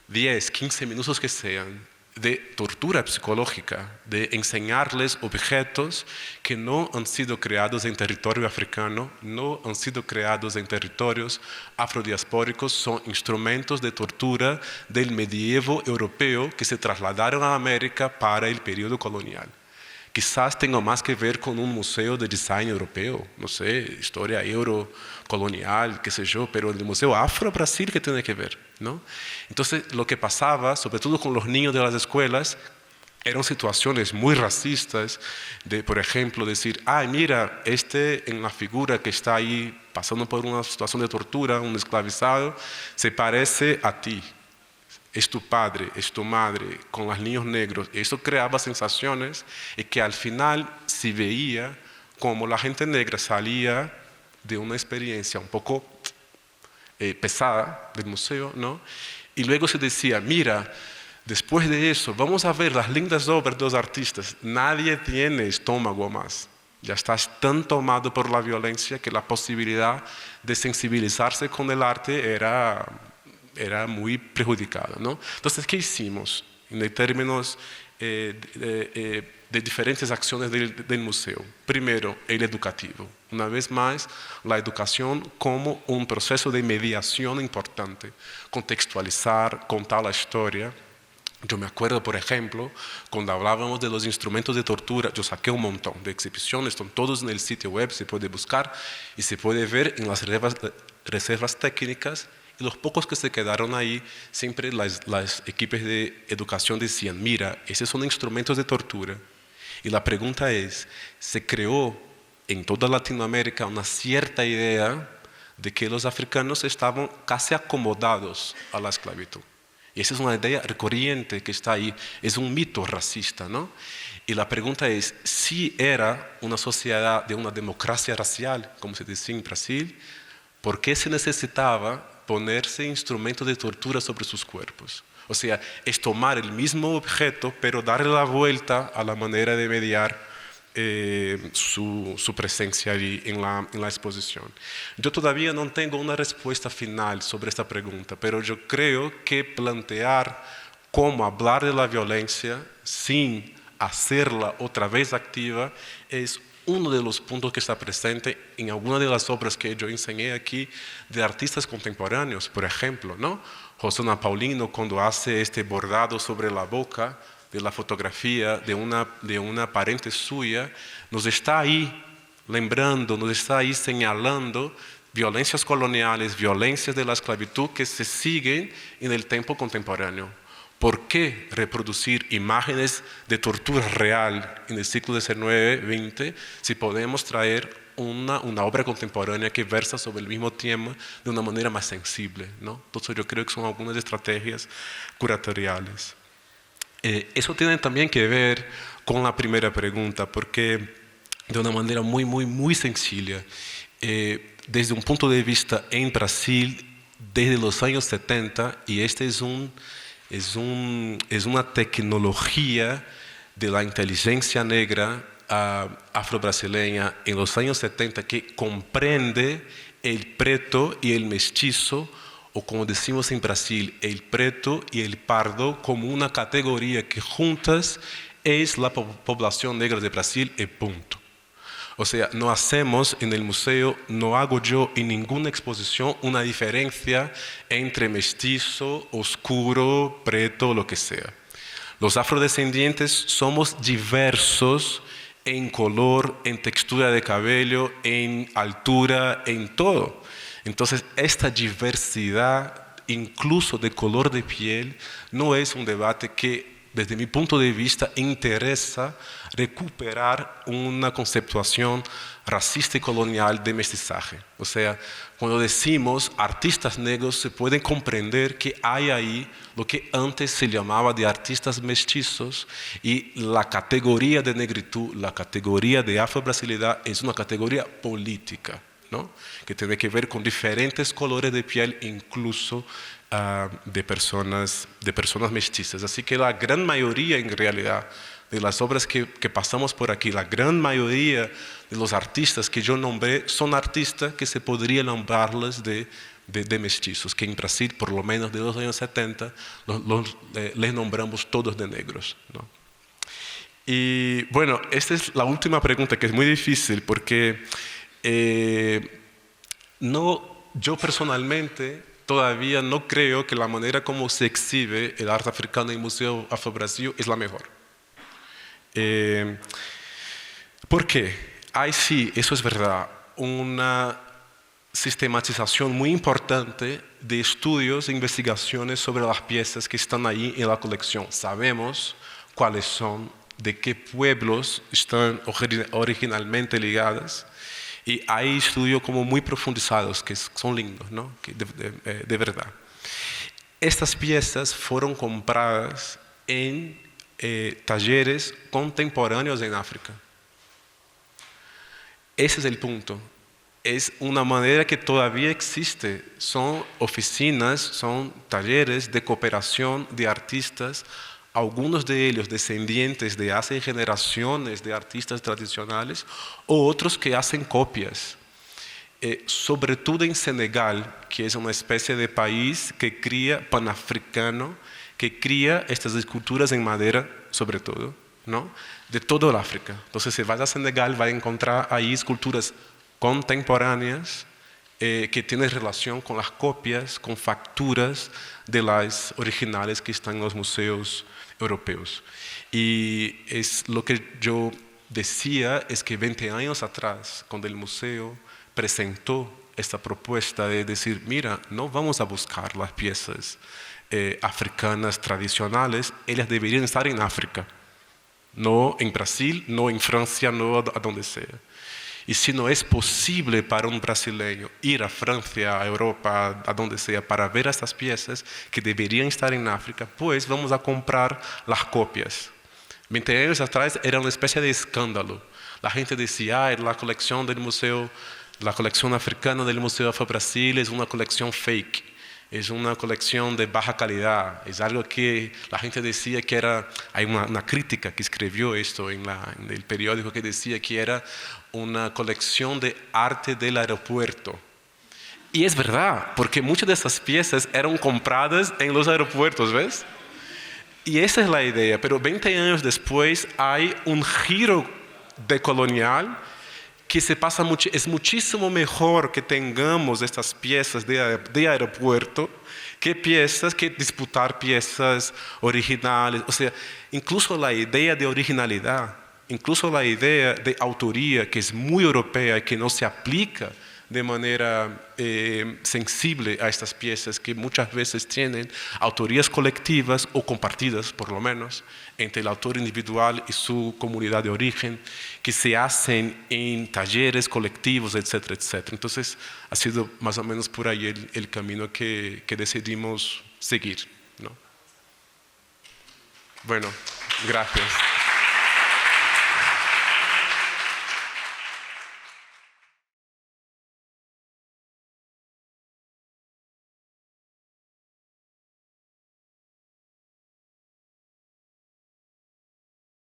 [SPEAKER 4] 10, 15 minutos que sean de tortura psicológica, de enseñarles objetos que no han sido creados en territorio africano, no han sido creados en territorios afrodiaspóricos, son instrumentos de tortura del medievo europeo que se trasladaron a América para el periodo colonial? Quizás tenga más que ver con un museo de design europeo, no sé, historia eurocolonial, qué sé yo, pero el Museo Afro-Brasil, ¿qué tiene que ver? ¿No? Entonces, lo que pasaba, sobre todo con los niños de las escuelas, eran situaciones muy racistas, de, por ejemplo, decir, mira, en la figura que está ahí pasando por una situación de tortura, un esclavizado, se parece a ti. Es tu padre, es tu madre, con los niños negros. Eso creaba sensaciones y que al final se veía como la gente negra salía de una experiencia un poco pesada del museo, ¿no? Y luego se decía, mira, después de eso, vamos a ver las lindas obras de los artistas. Nadie tiene estómago más. Ya estás tan tomado por la violencia que la posibilidad de sensibilizarse con el arte era muy perjudicada, ¿no? Entonces, ¿qué hicimos en términos de diferentes acciones del museo? Primero, el educativo. Una vez más, la educación como un proceso de mediación importante. Contextualizar, contar la historia. Yo me acuerdo, por ejemplo, cuando hablábamos de los instrumentos de tortura, yo saqué un montón de exhibiciones, están todos en el sitio web, se puede buscar y se puede ver en las reservas técnicas. Y los pocos que se quedaron ahí, siempre las equipos de educación decían, mira, esos son instrumentos de tortura. Y la pregunta es, ¿se creó en toda Latinoamérica una cierta idea de que los africanos estaban casi acomodados a la esclavitud. Y esa es una idea recurrente que está ahí, es un mito racista, ¿no? Y la pregunta es, si era una sociedad de una democracia racial, como se decía en Brasil, ¿por qué se necesitaba ponerse instrumentos de tortura sobre sus cuerpos? O sea, es tomar el mismo objeto, pero darle la vuelta a la manera de mediar su presencia allí en la exposición. Yo todavía no tengo una respuesta final sobre esta pregunta, pero yo creo que plantear cómo hablar de la violencia sin hacerla otra vez activa es uno de los puntos que está presente en algunas de las obras que yo enseñé aquí de artistas contemporáneos, por ejemplo, ¿no? Rosana Paulino, cuando hace este bordado sobre la boca de la fotografía de una pariente suya, nos está ahí lembrando, nos está ahí señalando violencias coloniales, violencias de la esclavitud que se siguen en el tiempo contemporáneo. ¿Por qué reproducir imágenes de tortura real en el siglo XIX-XX si podemos traer una obra contemporánea que versa sobre el mismo tema de una manera más sensible, ¿no? Entonces yo creo que son algunas estrategias curatoriales. Eso tiene también que ver con la primera pregunta, porque de una manera muy, muy, muy sencilla, desde un punto de vista en Brasil, desde los años 70, y este es una tecnología de la inteligencia negra afro-brasileña en los años 70 que comprende el preto y el mestizo, o como decimos en Brasil, el preto y el pardo como una categoría que juntas es la población negra de Brasil y punto. O sea, no hacemos en el museo, no hago yo en ninguna exposición una diferencia entre mestizo, oscuro, preto, lo que sea. Los afrodescendientes somos diversos en color, en textura de cabello, en altura, en todo. Entonces, esta diversidad, incluso de color de piel, no es un debate que, desde mi punto de vista, interesa recuperar una conceptuación racista y colonial de mestizaje. O sea, cuando decimos artistas negros, se puede comprender que hay ahí lo que antes se llamaba de artistas mestizos, y la categoría de negritud, la categoría de afro-brasilidad es una categoría política, ¿no? Que tiene que ver con diferentes colores de piel, incluso de personas mestizas. Así que la gran mayoría, en realidad, de las obras que pasamos por aquí, la gran mayoría de los artistas que yo nombré son artistas que se podría nombrarles de mestizos, que en Brasil, por lo menos de los años 70, les nombramos todos de negros, ¿no? Y bueno, esta es la última pregunta, que es muy difícil, porque yo personalmente todavía no creo que la manera como se exhibe el arte africano en el Museo Afro-Brasil es la mejor. ¿Por qué? Hay sí, eso es verdad, una sistematización muy importante de estudios e investigaciones sobre las piezas que están ahí en la colección. Sabemos cuáles son, de qué pueblos están originalmente ligadas, y hay estudios como muy profundizados que son lindos, ¿no? Que de verdad. Estas piezas fueron compradas en talleres contemporáneos en África. Ese es el punto. Es una manera que todavía existe. Son oficinas, son talleres de cooperación de artistas, algunos de ellos descendientes de hace generaciones de artistas tradicionales, o otros que hacen copias. Sobre todo en Senegal, que es una especie de país que cría panafricano, que cría estas esculturas en madera, sobre todo, ¿no? De todo el África. Entonces, si vas a Senegal, vas a encontrar ahí esculturas contemporáneas que tienen relación con las copias, con facturas de las originales que están en los museos europeos. Y es lo que yo decía, es que 20 años atrás, cuando el museo presentó esta propuesta de decir, mira, no vamos a buscar las piezas africanas tradicionales, ellas deberían estar en África, no en Brasil, no en Francia, no a donde sea. Y si no es posible para un brasileño ir a Francia, a Europa, a donde sea, para ver estas piezas que deberían estar en África, pues vamos a comprar las copias. 20 años atrás era una especie de escándalo. La gente decía, la colección del museo, la colección africana del Museo Afro-Brasil es una colección fake, es una colección de baja calidad, es algo que la gente decía que era, hay una crítica que escribió esto en el periódico que decía que era una colección de arte del aeropuerto. Y es verdad, porque muchas de esas piezas eran compradas en los aeropuertos, ¿ves? Y esa es la idea, pero 20 años después hay un giro decolonial que se pasa es muchísimo mejor que tengamos estas piezas de aeropuerto que disputar piezas originales. O sea, incluso la idea de originalidad, incluso la idea de autoría, que es muy europea y que no se aplica de manera sensible a estas piezas que muchas veces tienen autorías colectivas o compartidas, por lo menos, entre el autor individual y su comunidad de origen, que se hacen en talleres colectivos, etcétera, etcétera. Entonces, ha sido más o menos por ahí el camino que decidimos seguir, ¿no? Bueno, gracias.